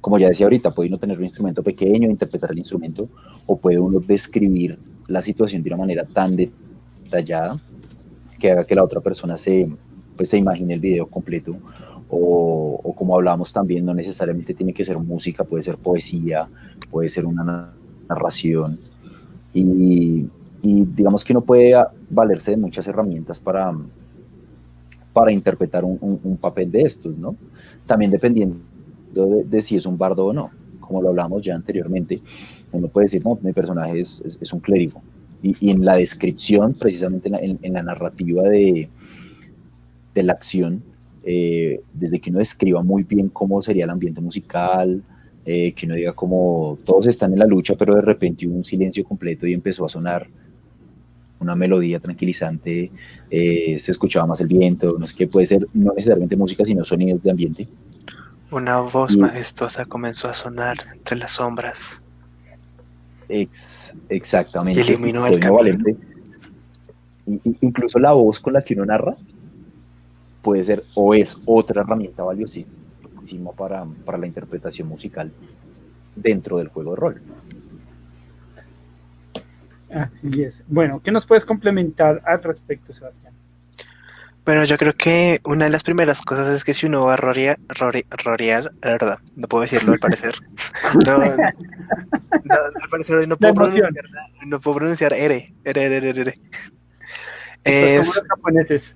Como ya decía ahorita, puede uno tener un instrumento pequeño, interpretar el instrumento, o puede uno describir la situación de una manera tan detallada que haga que la otra persona pues, se imagine el video completo, o como hablamos también, no necesariamente tiene que ser música, puede ser poesía, puede ser una narración, y digamos que uno puede valerse de muchas herramientas para interpretar un papel de estos, ¿no? También dependiendo de si es un bardo o no, como lo hablamos ya anteriormente, uno puede decir, no, mi personaje es un clérigo, y en la descripción, precisamente en la narrativa de la acción, desde que uno describa muy bien cómo sería el ambiente musical, que uno diga como todos están en la lucha, pero de repente hubo un silencio completo y empezó a sonar una melodía tranquilizante, se escuchaba más el viento, no sé qué, puede ser no necesariamente música, sino sonidos de ambiente. Una voz Y, majestuosa comenzó a sonar entre las sombras y exactamente, y iluminó el puede no camino. valerse, incluso la voz con la que uno narra puede ser o es otra herramienta valiosísima para la interpretación musical dentro del juego de rol. Así es. Bueno, ¿qué nos puedes complementar al respecto, Sebastián? Bueno, yo creo que una de las primeras cosas es que si uno va a rorear, la verdad, no puedo decirlo al parecer. No, al parecer hoy La emoción. no puedo pronunciar ere. Estás como Es, los japoneses.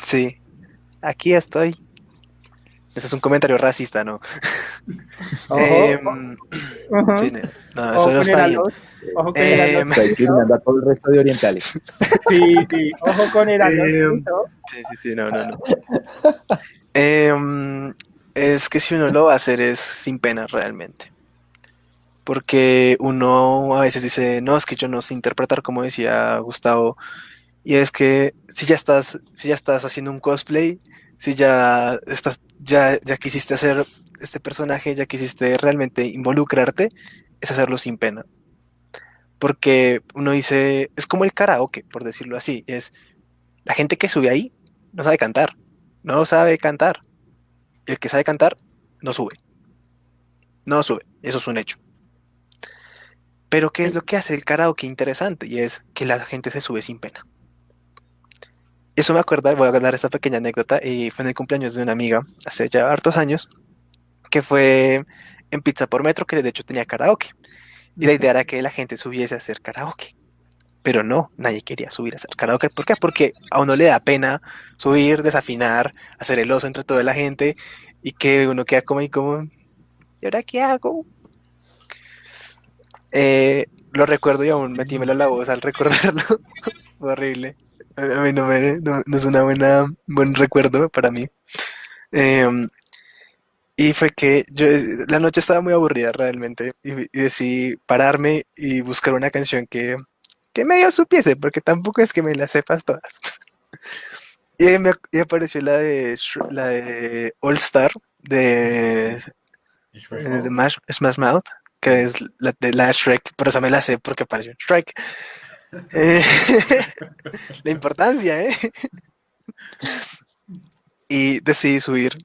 sí, aquí estoy. Eso es un comentario racista, ¿no? Ojo, Sí, ojo, no, eso ojo no con el está bien. aló, ojo con el aló. Está discriminando a todo el resto de orientales. Sí, sí, ojo con el aló. Sí, no. Es que si uno lo va a hacer es sin pena realmente. Porque uno a veces dice, no, es que yo no sé interpretar como decía Gustavo. Y es que si ya estás haciendo un cosplay, si ya quisiste hacer este personaje, ya quisiste realmente involucrarte, es hacerlo sin pena. Porque uno dice, es como el karaoke, por decirlo así, es la gente que sube ahí no sabe cantar, no sabe cantar. El que sabe cantar no sube, no sube, eso es un hecho. Pero ¿qué es lo que hace el karaoke interesante? Y es que la gente se sube sin pena. Eso me acuerda, voy a contar esta pequeña anécdota, y fue en el cumpleaños de una amiga, hace ya hartos años, que fue en Pizza por Metro, que de hecho tenía karaoke. Y la idea era que la gente subiese a hacer karaoke. Pero no, nadie quería subir a hacer karaoke. ¿Por qué? Porque a uno le da pena subir, desafinar, hacer el oso entre toda la gente, y que uno queda como y como, ¿y ahora qué hago? Lo recuerdo y aún metímelo a la voz al recordarlo. Fue horrible. A mí no es buen recuerdo para mí. Y fue que la noche estaba muy aburrida realmente y decidí pararme y buscar una canción que medio supiese, porque tampoco es que me las sepas todas. Y ahí y apareció la de All Star Smash de Mouth. Smash Mouth, que es la de la Shrek, pero esa me la sé porque apareció en Shrek. Eh, la importancia, ¿eh? Y decidí subir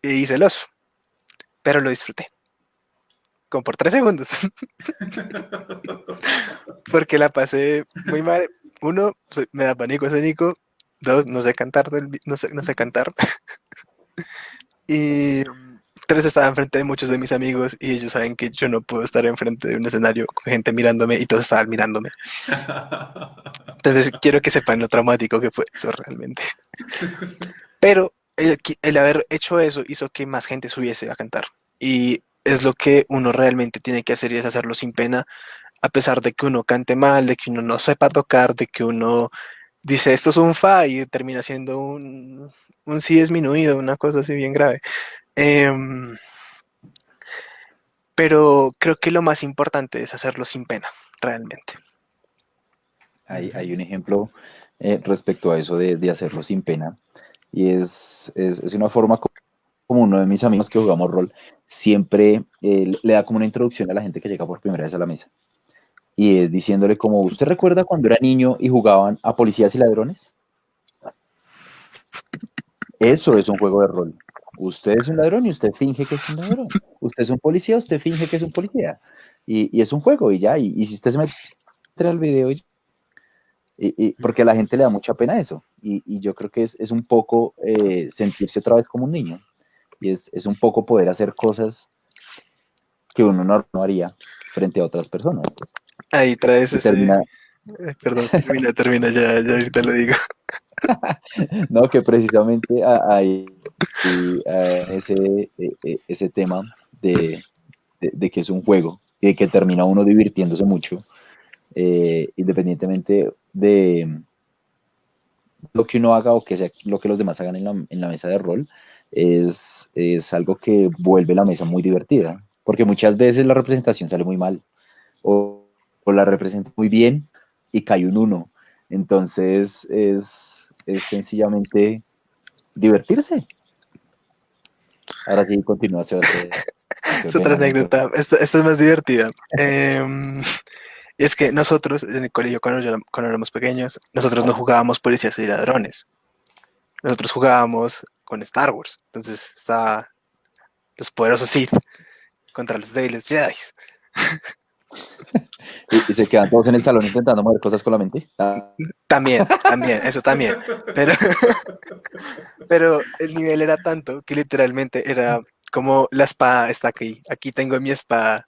e hice el oso, pero lo disfruté, como por 3 segundos, porque la pasé muy mal. Uno, me da pánico escénico. Dos, no sé cantar, no sé cantar. Y tres, estaba enfrente de muchos de mis amigos y ellos saben que yo no puedo estar enfrente de un escenario con gente mirándome y todos estaban mirándome. Entonces quiero que sepan lo traumático que fue eso realmente. Pero el haber hecho eso hizo que más gente subiese a cantar. Y es lo que uno realmente tiene que hacer y es hacerlo sin pena, a pesar de que uno cante mal, de que uno no sepa tocar, de que uno dice esto es un fa y termina siendo un si disminuido, una cosa así bien grave. Em, pero creo que lo más importante es hacerlo sin pena, realmente. Hay un ejemplo respecto a eso de hacerlo sin pena, y es una forma como uno de mis amigos que jugamos rol siempre le da como una introducción a la gente que llega por primera vez a la mesa. Y es diciéndole como, ¿usted recuerda cuando era niño y jugaban a policías y ladrones? Eso es un juego de rol. Usted es un ladrón y usted finge que es un ladrón. Usted es un policía, usted finge que es un policía. Y es un juego y ya. Y si usted se mete al video, porque a la gente le da mucha pena eso. Y yo creo que es un poco sentirse otra vez como un niño. Y es un poco poder hacer cosas que uno no haría frente a otras personas. Ahí traes Y ese... termina, Perdón, termina, ya ahorita lo digo. no, que precisamente hay ese tema de que es un juego y de que termina uno divirtiéndose mucho, independientemente de lo que uno haga o que sea lo que los demás hagan en la mesa de rol, es algo que vuelve la mesa muy divertida, porque muchas veces la representación sale muy mal o la representa muy bien y cae un uno. Entonces es sencillamente divertirse. Ahora sí, continúa, Sebastián. Qué Es otra pena, anécdota. Esta es más divertida. Y es que nosotros, en el colegio, cuando éramos pequeños, nosotros no jugábamos policías y ladrones. Nosotros jugábamos con Star Wars. Entonces estaba los poderosos Sith contra los débiles Jedi. y se quedan todos en el salón intentando mover cosas con la mente. Ah, También, eso también. Pero, pero el nivel era tanto que literalmente era como la espada está aquí tengo mi espada.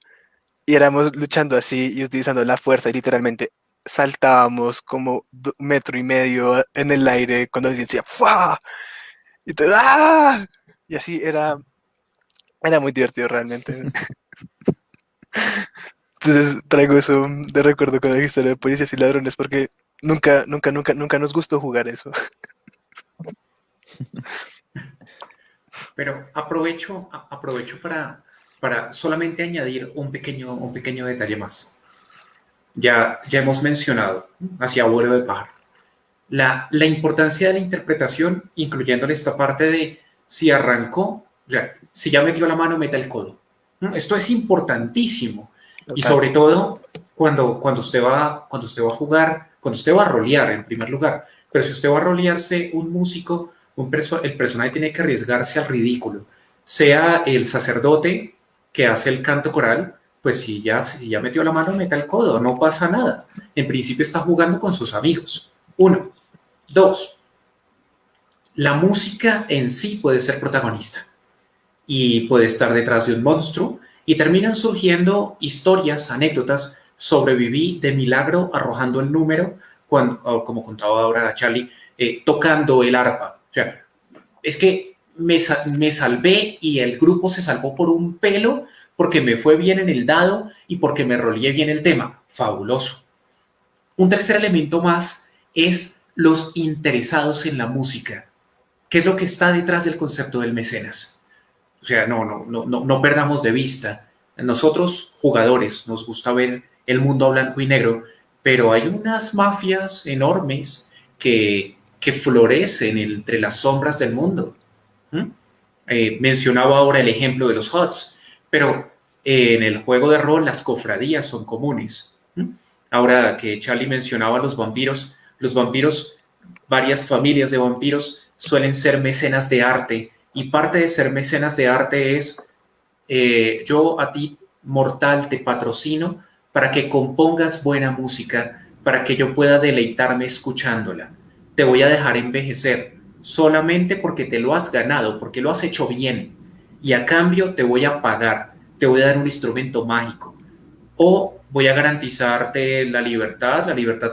Y éramos luchando así y utilizando la fuerza y literalmente saltábamos como 1,5 metros en el aire cuando alguien decía ¡fua! Y todo, ¡ah! Y así era muy divertido realmente. Entonces traigo eso de recuerdo cuando dijiste lo de policías y ladrones porque nunca nos gustó jugar eso. Pero aprovecho para solamente añadir un pequeño detalle más. Ya hemos mencionado, hacia vuelo de pájaro, la importancia de la interpretación, incluyéndole esta parte de si arrancó, o sea, si ya metió la mano, meta el codo. Esto es importantísimo. Y Total. sobre todo cuando usted va a jugar, cuando usted va a rolear en primer lugar. Pero si usted va a rolearse un músico, el personaje tiene que arriesgarse al ridículo. Sea el sacerdote que hace el canto coral, pues si ya metió la mano, meta el codo, no pasa nada. En principio está jugando con sus amigos. Uno. Dos. La música en sí puede ser protagonista y puede estar detrás de un monstruo y terminan surgiendo historias, anécdotas. Sobreviví de milagro arrojando el número, como contaba ahora Charlie, tocando el arpa. O sea, es que me salvé y el grupo se salvó por un pelo porque me fue bien en el dado y porque me roleé bien el tema. Fabuloso. Un tercer elemento más es los interesados en la música. ¿Qué es lo que está detrás del concepto del mecenas? O sea, no perdamos de vista. Nosotros, jugadores, nos gusta ver el mundo a blanco y negro, pero hay unas mafias enormes que florecen entre las sombras del mundo. ¿Mm? Mencionaba ahora el ejemplo de los HUDs, pero en el juego de rol las cofradías son comunes. ¿Mm? Ahora que Charlie mencionaba los vampiros, varias familias de vampiros suelen ser mecenas de arte, y parte de ser mecenas de arte es yo a ti, mortal, te patrocino para que compongas buena música, para que yo pueda deleitarme escuchándola. Te voy a dejar envejecer solamente porque te lo has ganado, porque lo has hecho bien, y a cambio te voy a pagar, te voy a dar un instrumento mágico, o voy a garantizarte la libertad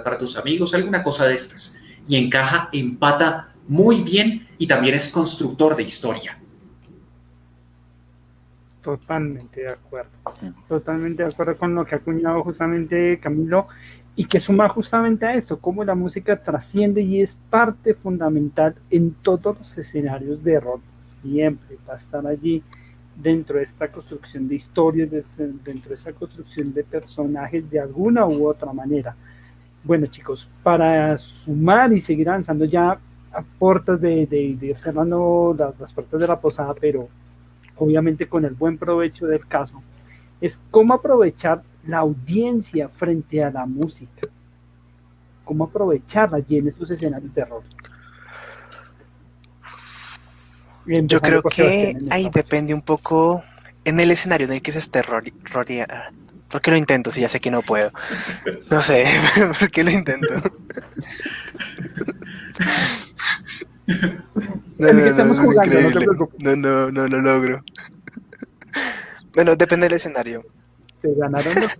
para tus amigos, alguna cosa de estas. Y encaja, empata muy bien, y también es constructor de historia. Totalmente de acuerdo con lo que ha acuñado justamente Camilo, y que suma justamente a esto, cómo la música trasciende y es parte fundamental en todos los escenarios de rol. Siempre va a estar allí dentro de esta construcción de historias, dentro de esta construcción de personajes de alguna u otra manera. Bueno, chicos, para sumar y seguir avanzando ya a puertas de ir cerrando las puertas de la posada, pero obviamente con el buen provecho del caso, es cómo aprovechar la audiencia frente a la música, cómo aprovecharla allí en estos escenarios de rol. Yo creo que ahí depende un poco en el escenario en el que se esté rodeando. ¿Por qué lo intento si ya sé que no puedo? No sé, ¿por qué lo intento? No lo logro. Bueno, depende del escenario. ¿Te ganaron los?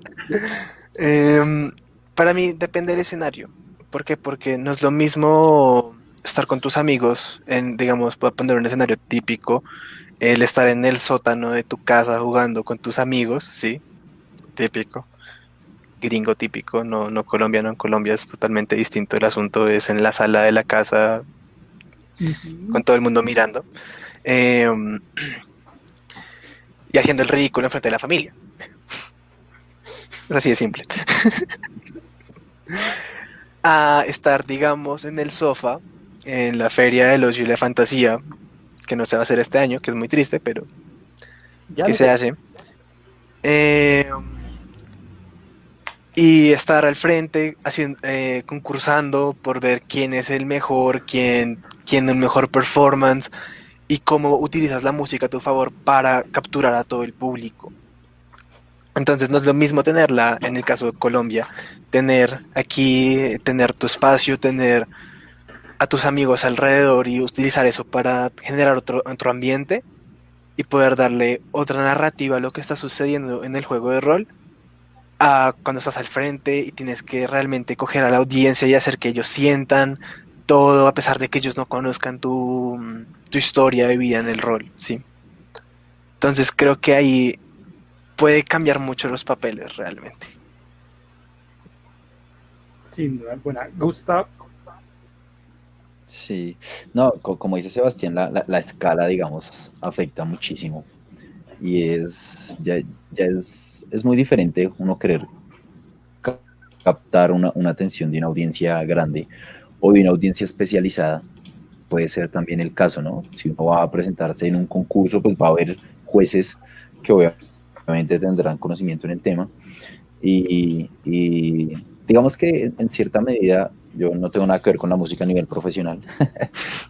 Para mí depende del escenario. ¿Por qué? Porque no es lo mismo estar con tus amigos, digamos, para poner un escenario típico, el estar en el sótano de tu casa jugando con tus amigos, ¿sí? Típico. Gringo típico, no colombiano. En Colombia es totalmente distinto. El asunto es en la sala de la casa, con todo el mundo mirando. Y haciendo el ridículo enfrente de la familia. Es así de simple. A estar, digamos, en el sofá, en la feria del ocio y la fantasía, que no se va a hacer este año, que es muy triste, pero que se hace. Y estar al frente, concursando por ver quién es el mejor, quién el mejor performance, y cómo utilizas la música a tu favor para capturar a todo el público. Entonces no es lo mismo tenerla, en el caso de Colombia, tener tu espacio, tener a tus amigos alrededor y utilizar eso para generar otro ambiente y poder darle otra narrativa a lo que está sucediendo en el juego de rol, a cuando estás al frente y tienes que realmente coger a la audiencia y hacer que ellos sientan todo, a pesar de que ellos no conozcan tu historia de vida en el rol, ¿sí? Entonces creo que ahí puede cambiar mucho los papeles realmente. Sin duda alguna. Gustav. Sí, no, como dice Sebastián, la escala, digamos, afecta muchísimo. Y ya es muy diferente uno querer captar una atención de una audiencia grande o de una audiencia especializada. Puede ser también el caso, ¿no? Si uno va a presentarse en un concurso, pues va a haber jueces que obviamente tendrán conocimiento en el tema. Y digamos que en cierta medida yo no tengo nada que ver con la música a nivel profesional.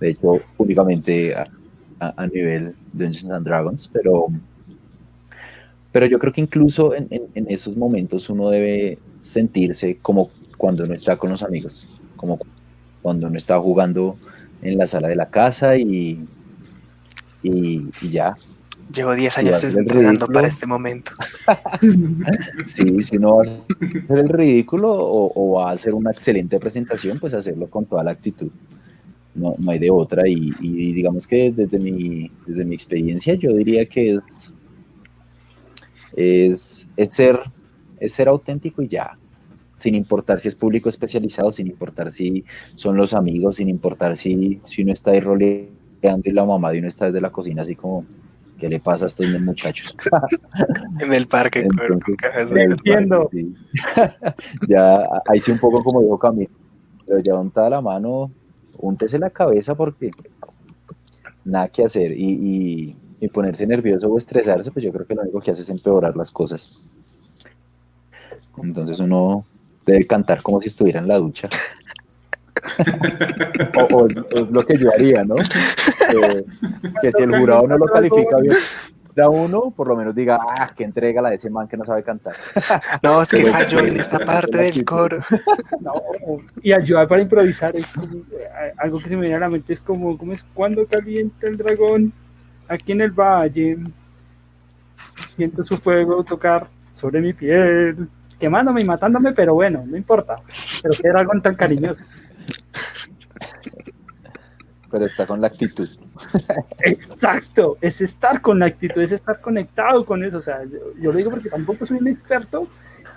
De hecho, únicamente a nivel Dungeons and Dragons, pero yo creo que incluso en esos momentos uno debe sentirse como cuando uno está con los amigos, como cuando uno está jugando en la sala de la casa y ya. Llevo 10 años entrenando para este momento. Sí, si uno va a hacer el ridículo o va a hacer una excelente presentación, pues hacerlo con toda la actitud. No hay de otra. Y digamos que desde mi experiencia, yo diría que es ser auténtico y ya. Sin importar si es público especializado, sin importar si son los amigos, sin importar si uno está ahí roleando y la mamá de uno está desde la cocina así como ¿qué le pasa a estos muchachos? En el parque con Entonces, cajas Te de entiendo. sí. Ya, ahí sí un poco como dijo Camilo, pero ya untada la mano, úntese la cabeza porque nada que hacer y ponerse nervioso o estresarse, pues yo creo que lo único que hace es empeorar las cosas. Entonces uno debe cantar como si estuviera en la ducha. O es lo que yo haría, ¿no? Que si el jurado no lo califica bien a uno, por lo menos diga, que entrega la de ese man que no sabe cantar. No, es que Pero- falló en esta parte del coro. No, y ayudar para improvisar es como, algo que se me viene a la mente es como, ¿cómo es? Cuando calienta el dragón aquí en el valle, siento su fuego tocar sobre mi piel, quemándome y matándome, pero bueno, no importa. Pero qué dragón tan cariñoso. Pero está con la actitud. Exacto, es estar con la actitud, es estar conectado con eso. O sea, yo lo digo porque tampoco soy un experto,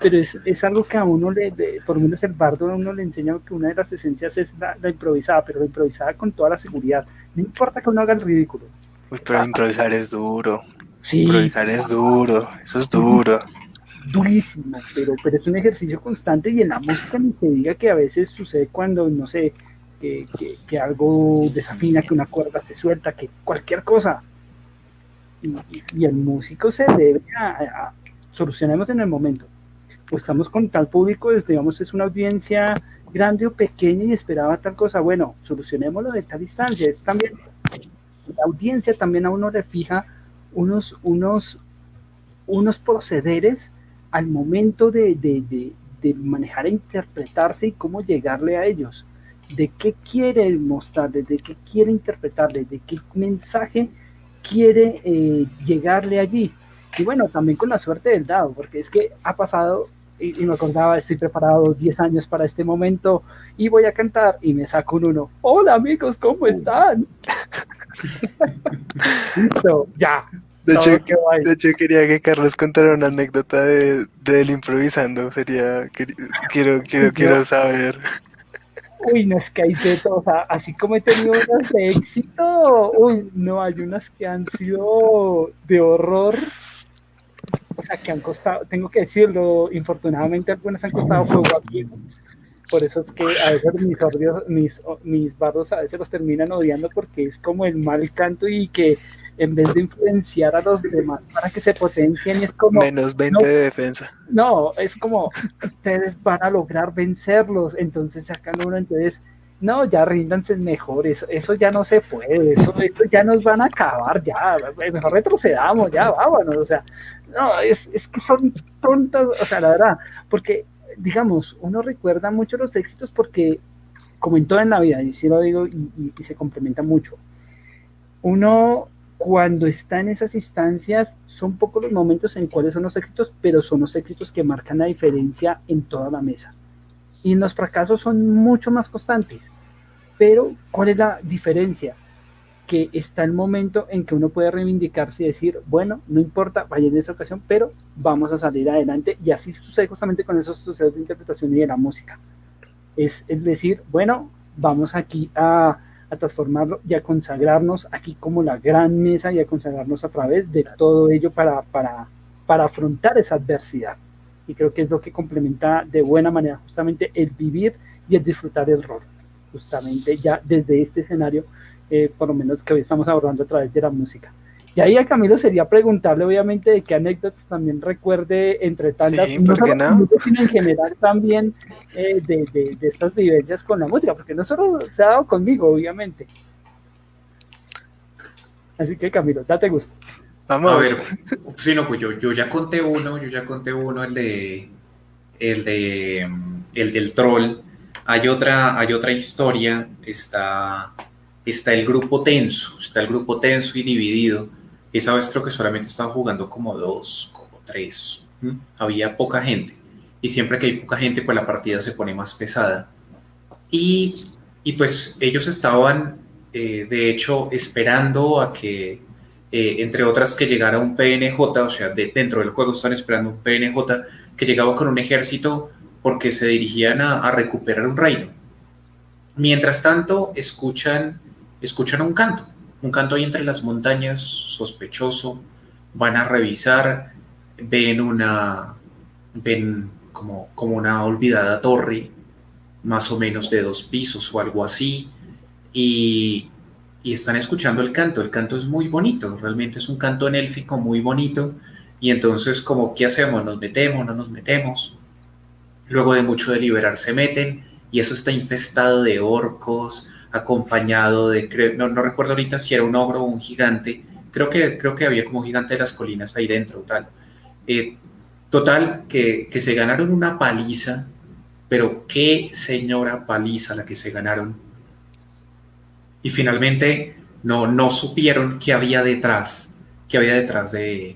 pero es algo que a uno por lo menos el bardo a uno le enseña que una de las esencias es la improvisada, pero la improvisada con toda la seguridad. No importa que uno haga el ridículo. Uy, pero improvisar es duro. Sí, Improvisar es duro. Eso es duro. durísimo, pero es un ejercicio constante y en la música ni se diga que a veces sucede cuando, no sé, que algo desafina, que una cuerda se suelta, que cualquier cosa. Y el músico se debe a solucionemos en el momento. O estamos con tal público, digamos, es una audiencia grande o pequeña y esperaba tal cosa. Bueno, solucionémoslo de tal distancia. Es también, la audiencia también a uno le fija unos procederes al momento de manejar e interpretarse y cómo llegarle a ellos. De qué quiere mostrarles, de qué quiere interpretarles, de qué mensaje quiere llegarle allí. Y bueno, también con la suerte del dado, porque es que ha pasado, y me acordaba, estoy preparado 10 años para este momento y voy a cantar y me saco un 1. Hola amigos, ¿cómo están? Listo, ya. De Todo hecho, quedó ahí. de hecho, quería que Carlos contara una anécdota de él improvisando. Quiero saber. Uy, no es que hay de todo, o sea, así como he tenido unas de éxito, uy, no, hay unas que han sido de horror, o sea, que han costado, tengo que decirlo, infortunadamente algunas han costado fuego aquí, ¿no? Por eso es que a veces mis bardos a veces los terminan odiando porque es como el mal canto y que en vez de influenciar a los demás para que se potencien, es como, Menos 20 no, de defensa. no, es como, ustedes van a lograr vencerlos, entonces sacan uno, entonces, no, ya ríndanse mejor, eso ya no se puede, eso ya nos van a acabar, ya, mejor retrocedamos, ya, vámonos, o sea, no, es que son tontas, o sea, la verdad, porque, digamos, uno recuerda mucho los éxitos porque, como en todo en la vida, y sí lo digo, y se complementa mucho, uno cuando está en esas instancias son pocos los momentos en cuáles son los éxitos, pero son los éxitos que marcan la diferencia en toda la mesa. Y los fracasos son mucho más constantes. Pero, ¿cuál es la diferencia? Que está el momento en que uno puede reivindicarse y decir, bueno, no importa, vaya en esta ocasión, pero vamos a salir adelante. Y así sucede justamente con esos sucesos de interpretación y de la música. Es decir, bueno, vamos aquí a transformarlo y a consagrarnos aquí como la gran mesa y a consagrarnos a través de todo ello para afrontar esa adversidad. Y creo que es lo que complementa de buena manera justamente el vivir y el disfrutar el rol. Justamente ya desde este escenario, por lo menos que hoy estamos abordando a través de la música. Y ahí a Camilo sería preguntarle, obviamente, de qué anécdotas también recuerde entre tantas, Sí, no ¿por qué solo no? música, sino en general también de estas vivencias con la música, porque no solo se ha dado conmigo, obviamente. Así que Camilo, date gusto. A Vamos. ver, sí, no, pues yo ya conté uno, el del troll. Hay otra historia, está el grupo tenso y dividido. Esa vez creo que solamente estaban jugando como dos, como tres. Había poca gente. Y siempre que hay poca gente, pues la partida se pone más pesada. Y, y pues ellos estaban, de hecho, esperando a que, entre otras, que llegara un PNJ, o sea, dentro del juego estaban esperando un PNJ que llegaba con un ejército porque se dirigían a recuperar un reino. Mientras tanto, escuchan un canto. un canto ahí entre las montañas, sospechoso, van a revisar, ven ven como una olvidada torre, más o menos de 2 pisos o algo así, y, y están escuchando el canto es muy bonito, realmente es un canto en élfico muy bonito, y entonces como, ¿qué hacemos? ¿Nos metemos? ¿No nos metemos? Luego de mucho deliberar se meten y eso está infestado de orcos, acompañado de, no recuerdo ahorita si era un ogro o un gigante, creo que había como un gigante de las colinas ahí dentro, tal. Eh, Total, que se ganaron una paliza, pero qué señora paliza la que se ganaron. Y finalmente no supieron qué había detrás de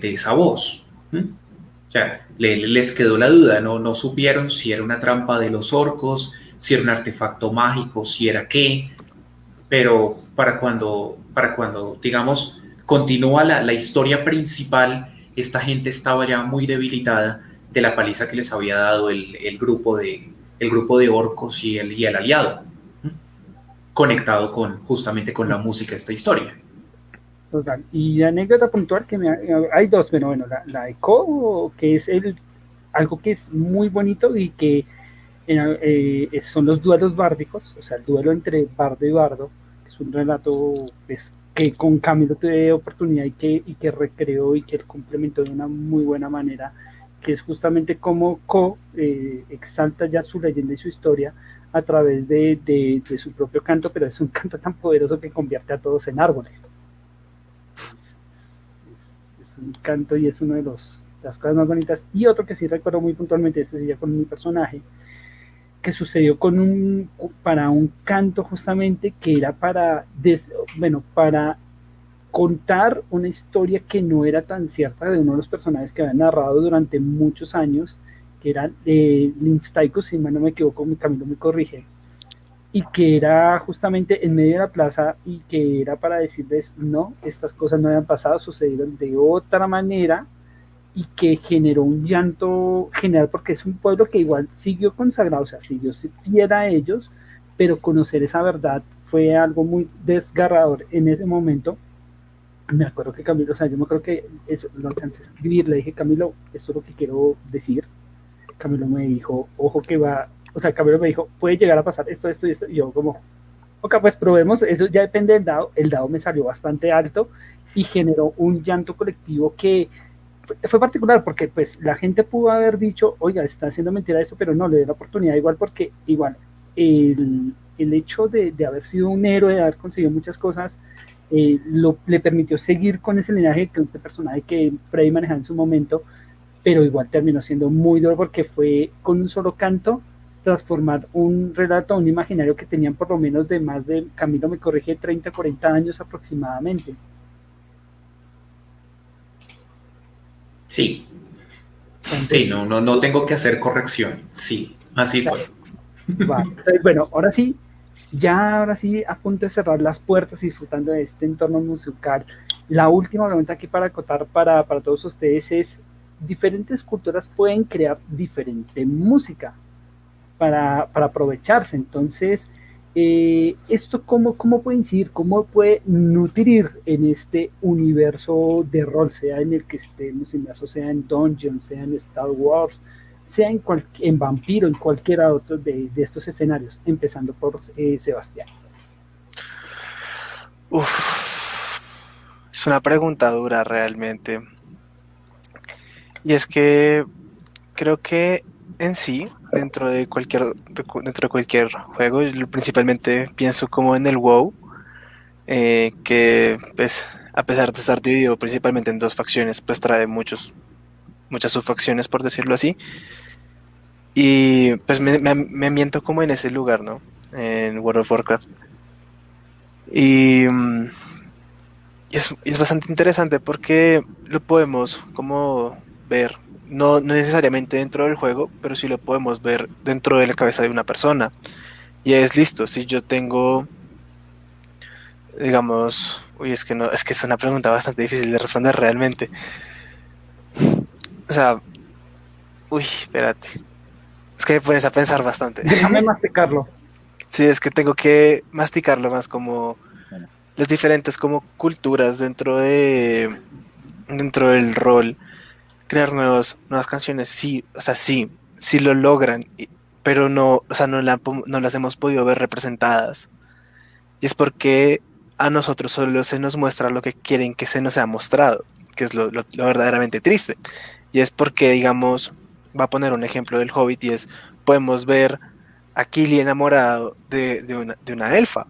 esa voz. ¿Mm? O sea, les quedó la duda, no supieron si era una trampa de los orcos, si era un artefacto mágico, si era qué, pero para cuando digamos, continúa la historia principal, esta gente estaba ya muy debilitada de la paliza que les había dado el grupo de orcos y el aliado, ¿m? Conectado justamente con la música de esta historia. Total. Y la anécdota puntual hay dos, pero bueno, la de Ko, que es algo que es muy bonito y que son los duelos bárdicos, o sea, el duelo entre bardo y bardo, que es un relato pues, que con Camilo tuve oportunidad y que recreó y que complementó de una muy buena manera, que es justamente cómo Ko exalta ya su leyenda y su historia a través de su propio canto, pero es un canto tan poderoso que convierte a todos en árboles. Es un canto y es una de las cosas más bonitas. Y otro que sí recuerdo muy puntualmente, este sí ya con mi personaje, que sucedió para un canto justamente que era para contar una historia que no era tan cierta de uno de los personajes que había narrado durante muchos años, que era Linstaico, si mal no me equivoco, mi Camilo me corrige, y que era justamente en medio de la plaza y que era para decirles, no, estas cosas no habían pasado, sucedieron de otra manera y que generó un llanto general porque es un pueblo que igual siguió consagrado, o sea, siguió fiel a ellos, pero conocer esa verdad fue algo muy desgarrador en ese momento. Me acuerdo que Camilo, o sea, yo me acuerdo que eso lo alcancé a escribir, le dije, Camilo, esto es lo que quiero decir. Camilo me dijo, ojo que va, o sea, Camilo me dijo, puede llegar a pasar esto y esto, y yo como, ok, pues probemos, eso ya depende del dado, el dado me salió bastante alto y generó un llanto colectivo que fue particular porque pues la gente pudo haber dicho, oiga, está haciendo mentira eso, pero no, le dio la oportunidad igual porque igual el hecho de haber sido un héroe, de haber conseguido muchas cosas, le permitió seguir con ese linaje que este personaje que Freddy manejaba en su momento, pero igual terminó siendo muy duro porque fue con un solo canto transformar un relato a un imaginario que tenían por lo menos de más de, Camilo me corrige, 30, 40 años aproximadamente. Sí, sí, no tengo que hacer corrección. Sí, así fue. Va. Entonces, bueno, ahora sí, a punto de cerrar las puertas y disfrutando de este entorno musical. La última pregunta aquí para acotar para todos ustedes es, diferentes culturas pueden crear diferente música para aprovecharse. Entonces, ¿esto cómo puede incidir, cómo puede nutrir en este universo de rol, sea en el que estemos inmersos, sea en Dungeon, sea en Star Wars, sea en Vampiro, en cualquiera otro de estos escenarios, empezando por Sebastián? Es una pregunta dura realmente. Y es que creo que en sí, dentro de cualquier juego, yo principalmente pienso como en el WoW, que pues a pesar de estar dividido principalmente en dos facciones, pues trae muchas subfacciones, por decirlo así. Y pues me ambiento como en ese lugar, ¿no? En World of Warcraft. Y es bastante interesante porque lo podemos como ver, no necesariamente dentro del juego, pero sí lo podemos ver dentro de la cabeza de una persona. Y es listo, si yo tengo, digamos, es que no, es que es una pregunta bastante difícil de responder realmente. O sea, espérate. Es que me pones a pensar bastante. Déjame masticarlo. Sí, es que tengo que masticarlo más como... las diferentes como culturas dentro del rol, crear nuevas canciones, sí, o sea, sí lo logran, pero no, o sea, no las hemos podido ver representadas. Y es porque a nosotros solo se nos muestra lo que quieren que se nos sea mostrado, que es lo verdaderamente triste. Y es porque, digamos, va a poner un ejemplo del Hobbit y es, podemos ver a Kili enamorado de una elfa,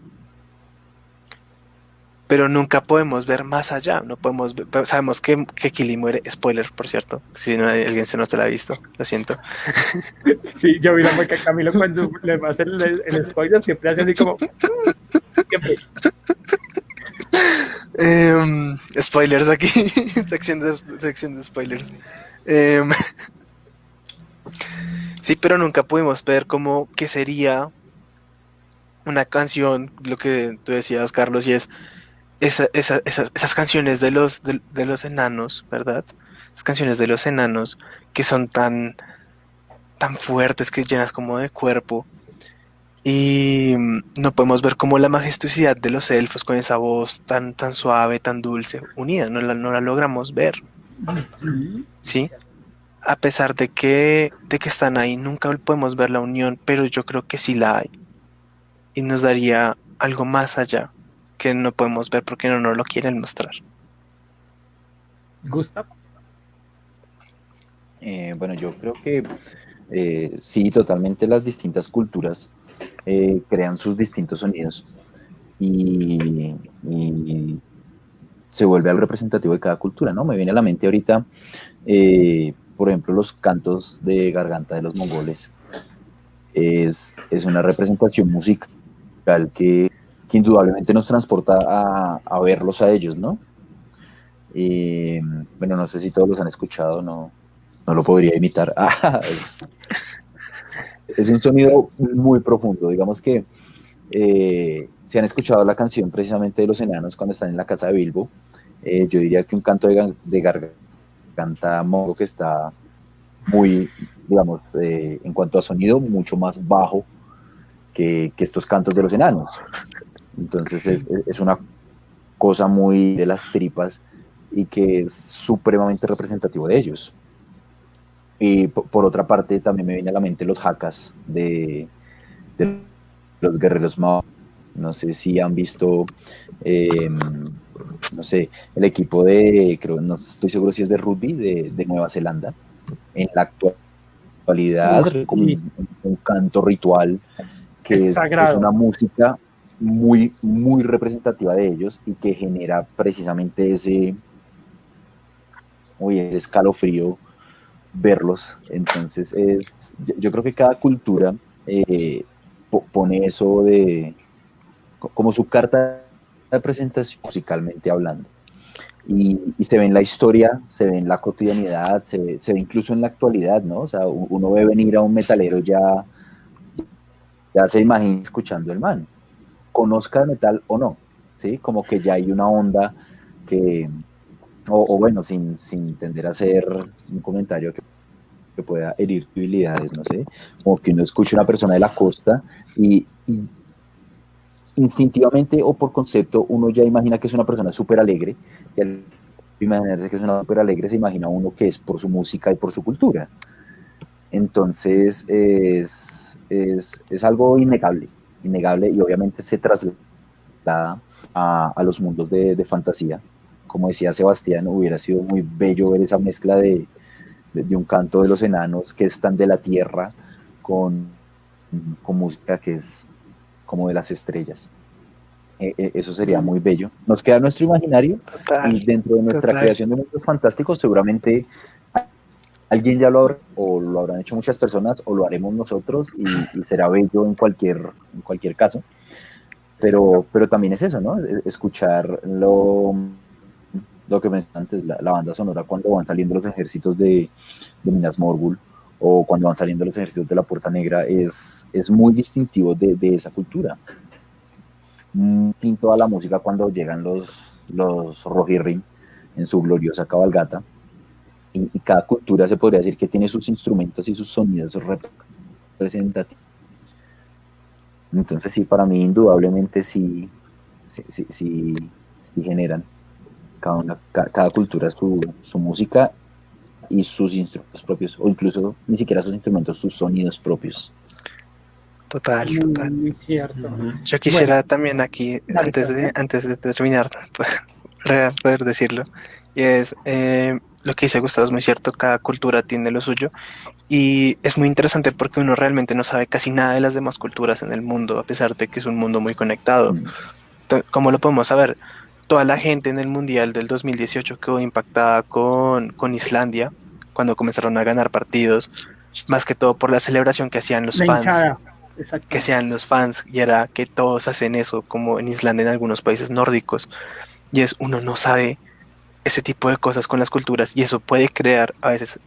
pero nunca podemos ver más allá, no podemos ver, sabemos que Kili muere, spoiler, por cierto, si no, alguien se nos te la ha visto, lo siento. Sí, yo vi la mueca a Camilo cuando le va a hacer el spoiler, siempre hace así como. Siempre. Spoilers aquí, sección de spoilers. Sí, pero nunca pudimos ver cómo qué sería una canción, lo que tú decías, Carlos, y es esas canciones de los enanos, ¿verdad? Esas canciones de los enanos que son tan fuertes, que llenas como de cuerpo. Y no podemos ver como la majestuosidad de los elfos con esa voz tan suave, tan dulce, unida, no la logramos ver, ¿sí? A pesar de que están ahí, nunca podemos ver la unión, pero yo creo que sí la hay. Y nos daría algo más allá que no podemos ver porque no nos lo quieren mostrar. Gustav. Bueno, yo creo que sí, totalmente las distintas culturas crean sus distintos sonidos y se vuelve algo representativo de cada cultura, ¿no? Me viene a la mente ahorita, por ejemplo, los cantos de garganta de los mongoles. Es una representación musical que indudablemente nos transporta a verlos a ellos, ¿no? Bueno, no sé si todos los han escuchado, no lo podría imitar. Es un sonido muy profundo, digamos que si han escuchado la canción precisamente de los enanos cuando están en la casa de Bilbo, yo diría que un canto de garganta mongo que está muy, digamos, en cuanto a sonido, mucho más bajo que estos cantos de los enanos. Entonces es una cosa muy de las tripas y que es supremamente representativo de ellos. Y por otra parte también me viene a la mente los hakas de los guerreros Mao. No sé si han visto, no sé, el equipo creo, no estoy seguro si es de rugby de Nueva Zelanda. En la actualidad, como un canto ritual que es una música muy, muy representativa de ellos y que genera precisamente ese escalofrío verlos. Entonces, yo creo que cada cultura pone eso como su carta de presentación musicalmente hablando. Y se ve en la historia, se ve en la cotidianidad, se ve incluso en la actualidad, ¿no? O sea, uno ve venir a un metalero ya se imagina escuchando el man, conozca de metal o no, ¿sí? Como que ya hay una onda que, o bueno, sin tender a hacer un comentario que pueda herir debilidades, no sé, como que uno escucha a una persona de la costa y instintivamente o por concepto uno ya imagina que es una persona súper alegre, y al imaginarse que es una súper alegre se imagina uno que es por su música y por su cultura. Entonces es algo innegable y obviamente se traslada a los mundos de fantasía. Como decía Sebastián, hubiera sido muy bello ver esa mezcla de un canto de los enanos que están de la tierra con música que es como de las estrellas. Eso sería muy bello. Nos queda nuestro imaginario y dentro de nuestra creación de mundos fantásticos seguramente alguien ya lo habrán hecho muchas personas o lo haremos nosotros y será bello en cualquier caso. Pero también es eso, ¿no? Escuchar lo que mencioné antes, la banda sonora cuando van saliendo los ejércitos de Minas Morgul o cuando van saliendo los ejércitos de la Puerta Negra es muy distintivo de esa cultura. Distinto a la música cuando llegan los Rohirrim en su gloriosa cabalgata. Y cada cultura se podría decir que tiene sus instrumentos y sus sonidos representativos. Entonces sí, para mí indudablemente sí sí generan cada cultura su música y sus instrumentos propios, o incluso ni siquiera sus instrumentos, sus sonidos propios. Total, total. Muy cierto. Yo quisiera Bueno, también aquí, dale, Sebastián. antes de terminar, para poder decirlo, y es lo que dice Gustavo es muy cierto, cada cultura tiene lo suyo, y es muy interesante porque uno realmente no sabe casi nada de las demás culturas en el mundo, a pesar de que es un mundo muy conectado. Mm. ¿Cómo lo podemos saber? Toda la gente en el Mundial del 2018 quedó impactada con Islandia, cuando comenzaron a ganar partidos, más que todo por la celebración que hacían los La fans, hinchada, exacto. y era que todos hacen eso, como en Islandia, en algunos países nórdicos, y es uno no sabe ese tipo de cosas con las culturas, y eso puede crear a veces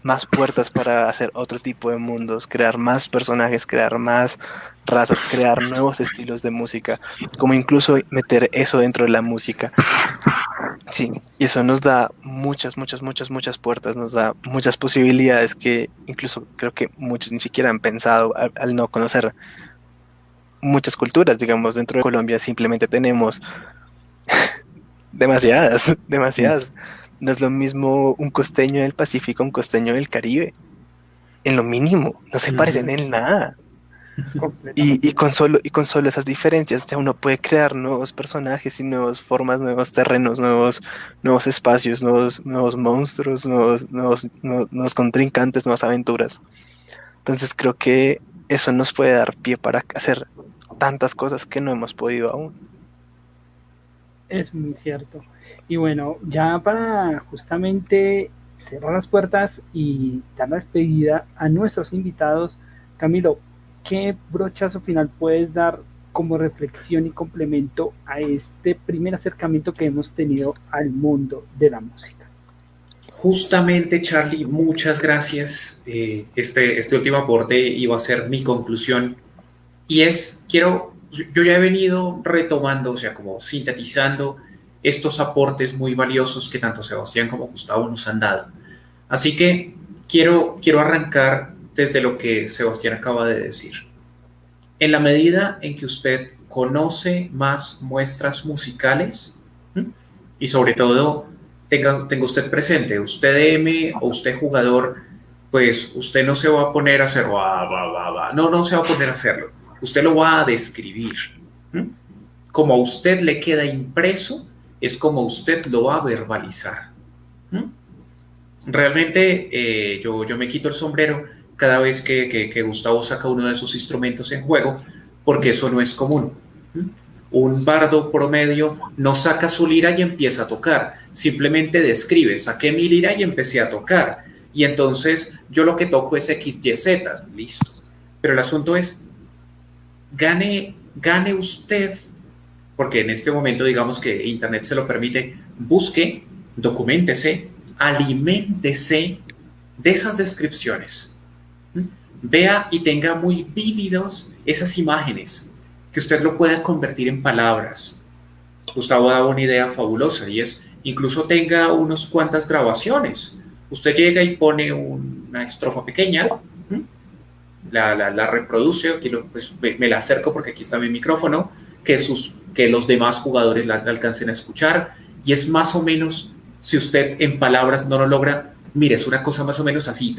más puertas para hacer otro tipo de mundos, crear más personajes, crear más razas, crear nuevos estilos de música, como incluso meter eso dentro de la música. Sí, y eso nos da muchas puertas, nos da muchas posibilidades que incluso creo que muchos ni siquiera han pensado al no conocer muchas culturas. Digamos, dentro de Colombia simplemente tenemos demasiadas. No es lo mismo un costeño del Pacífico, un costeño del Caribe. En lo mínimo, no se parecen en nada. Completamente. Y con solo esas diferencias ya uno puede crear nuevos personajes y nuevas formas, nuevos terrenos, nuevos espacios, nuevos monstruos, nuevos contrincantes, nuevas aventuras. Entonces creo que eso nos puede dar pie para hacer tantas cosas que no hemos podido aún. Es muy cierto. Y bueno, ya para justamente cerrar las puertas y dar la despedida a nuestros invitados, Camilo, ¿qué brochazo final puedes dar como reflexión y complemento a este primer acercamiento que hemos tenido al mundo de la música? Justamente, Charlie, muchas gracias. Este último aporte iba a ser mi conclusión y yo ya he venido retomando, o sea, como sintetizando estos aportes muy valiosos que tanto Sebastián como Gustavo nos han dado. Así que quiero arrancar desde lo que Sebastián acaba de decir. En la medida en que usted conoce más muestras musicales, ¿m? Y sobre todo tenga usted presente, usted M o usted jugador, pues usted no se va a poner a hacer no se va a poner a hacerlo, usted lo va a describir. ¿M? Como a usted le queda impreso, es como usted lo va a verbalizar. ¿M? Realmente yo me quito el sombrero cada vez que Gustavo saca uno de sus instrumentos en juego, porque eso no es común. Un bardo promedio no saca su lira y empieza a tocar, simplemente describe, saqué mi lira y empecé a tocar, y entonces yo lo que toco es X, Y, Z, listo. Pero el asunto es, gane usted, porque en este momento digamos que Internet se lo permite, busque, documéntese, aliméntese de esas descripciones. Vea y tenga muy vívidos esas imágenes, que usted lo pueda convertir en palabras. Gustavo daba una idea fabulosa y es, incluso tenga unas cuantas grabaciones. Usted llega y pone una estrofa pequeña, la reproduce, aquí pues, me la acerco porque aquí está mi micrófono, que los demás jugadores la alcancen a escuchar, y es más o menos, si usted en palabras no lo logra, mire, es una cosa más o menos así,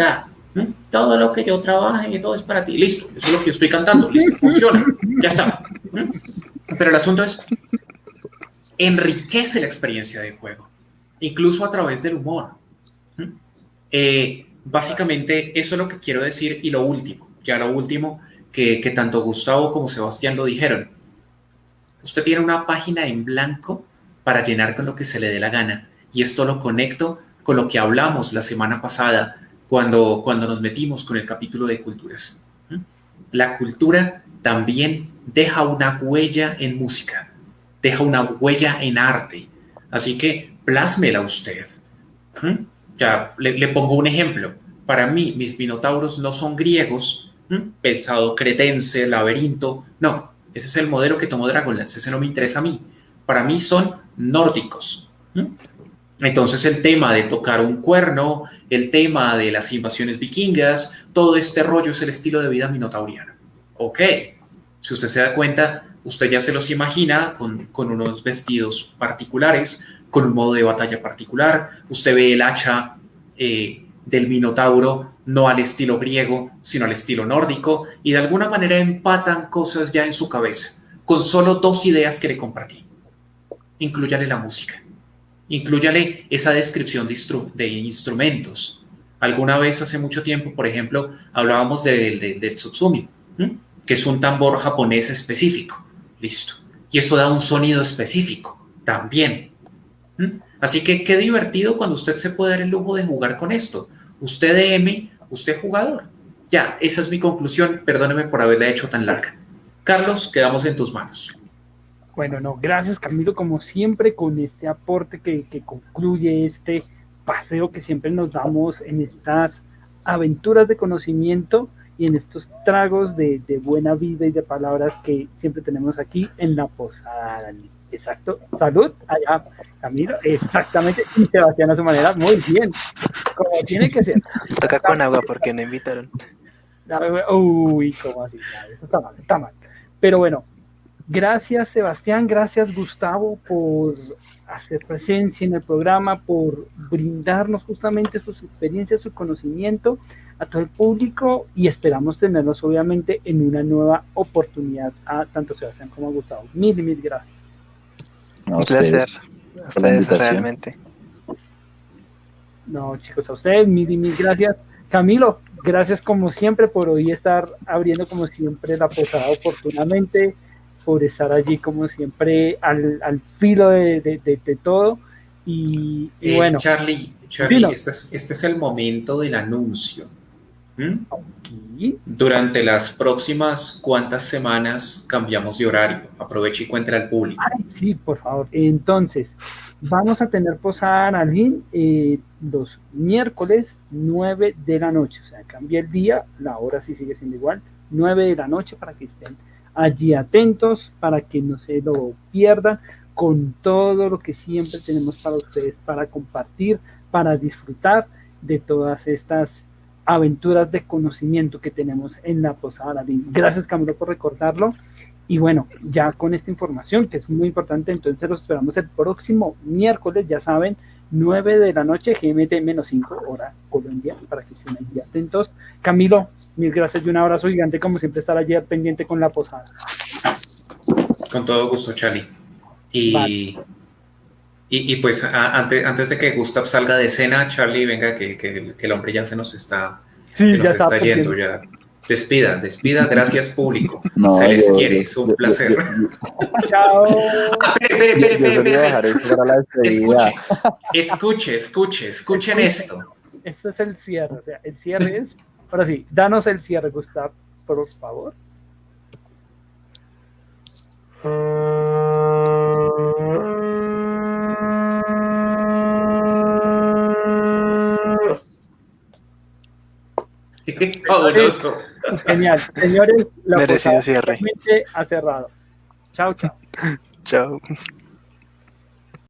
todo lo que yo trabaje y todo es para ti, listo, eso es lo que yo estoy cantando, listo, funciona, ya está. Pero el asunto es, enriquece la experiencia de juego, incluso a través del humor. Básicamente eso es lo que quiero decir, y lo último que tanto Gustavo como Sebastián lo dijeron. Usted tiene una página en blanco para llenar con lo que se le dé la gana, y esto lo conecto con lo que hablamos la semana pasada cuando nos metimos con el capítulo de culturas. La cultura también deja una huella en música, deja una huella en arte, así que plásmela usted. Ya le pongo un ejemplo. Para mí, mis minotauros no son griegos, pensado cretense, laberinto, no, ese es el modelo que tomó Dragonlance, ese no me interesa a mí. Para mí son nórdicos. Entonces el tema de tocar un cuerno, el tema de las invasiones vikingas, todo este rollo es el estilo de vida minotauriano. Ok, Si usted se da cuenta, usted ya se los imagina con unos vestidos particulares, con un modo de batalla particular. Usted ve el hacha del Minotauro no al estilo griego, sino al estilo nórdico, y de alguna manera empatan cosas ya en su cabeza, con solo 2 ideas que le compartí. Inclúyale la música, inclúyale esa descripción de instrumentos. Alguna vez hace mucho tiempo, por ejemplo, hablábamos del tsutsumi, que es un tambor japonés específico. Listo. Y eso da un sonido específico también. Así que qué divertido cuando usted se puede dar el lujo de jugar con esto. Usted DM, usted jugador. Ya, esa es mi conclusión. Perdóneme por haberla hecho tan larga. Carlos, quedamos en tus manos. Bueno, no, gracias Camilo, como siempre, con este aporte que concluye este paseo que siempre nos damos en estas aventuras de conocimiento y en estos tragos de buena vida y de palabras que siempre tenemos aquí en la Posada. Exacto, salud, allá Camilo, exactamente, y Sebastián a su manera, muy bien, como tiene que ser. Toca con agua porque no invitaron. Uy, ¿cómo así? Eso está mal. Pero bueno, gracias Sebastián, gracias Gustavo por hacer presencia en el programa, por brindarnos justamente sus experiencias, su conocimiento a todo el público y esperamos tenerlos obviamente en una nueva oportunidad a tanto Sebastián como a Gustavo. Mil gracias. Un placer. A ustedes realmente. No, chicos, a ustedes mil gracias. Camilo, gracias como siempre por hoy estar abriendo como siempre la posada oportunamente, por estar allí como siempre al filo de todo. Y bueno. Charlie, este es el momento del anuncio. Aquí. Durante las próximas cuantas semanas cambiamos de horario. Aproveche y cuente al público. Ay, sí, por favor. Entonces, vamos a tener posada Aralín los miércoles 9 de la noche. O sea, cambia el día, la hora sí sigue siendo igual. 9 de la noche para que estén allí atentos, para que no se lo pierdan, con todo lo que siempre tenemos para ustedes, para compartir, para disfrutar de todas estas aventuras de conocimiento que tenemos en la Posada Aralín. Gracias Camilo por recordarlo. Y bueno, ya con esta información que es muy importante, entonces los esperamos el próximo miércoles, ya saben, 9 de la noche, GMT-5, hora Colombia, para que estén allí atentos. Camilo, mil gracias y un abrazo gigante, como siempre, estar allí pendiente con la posada. Con todo gusto, Charlie. Y pues antes de que Gustav salga de escena, Charlie, venga, que el hombre ya se nos está yendo. Ya. Despida, gracias público. No, se les quiere, es un placer. Chao. Escuchen esto. Este es el cierre, o sea, el cierre es, ahora sí, danos el cierre, Gustav, por favor. Fabuloso. Genial, señores, la merecido posada cierre. Ha cerrado. Chao. Chao.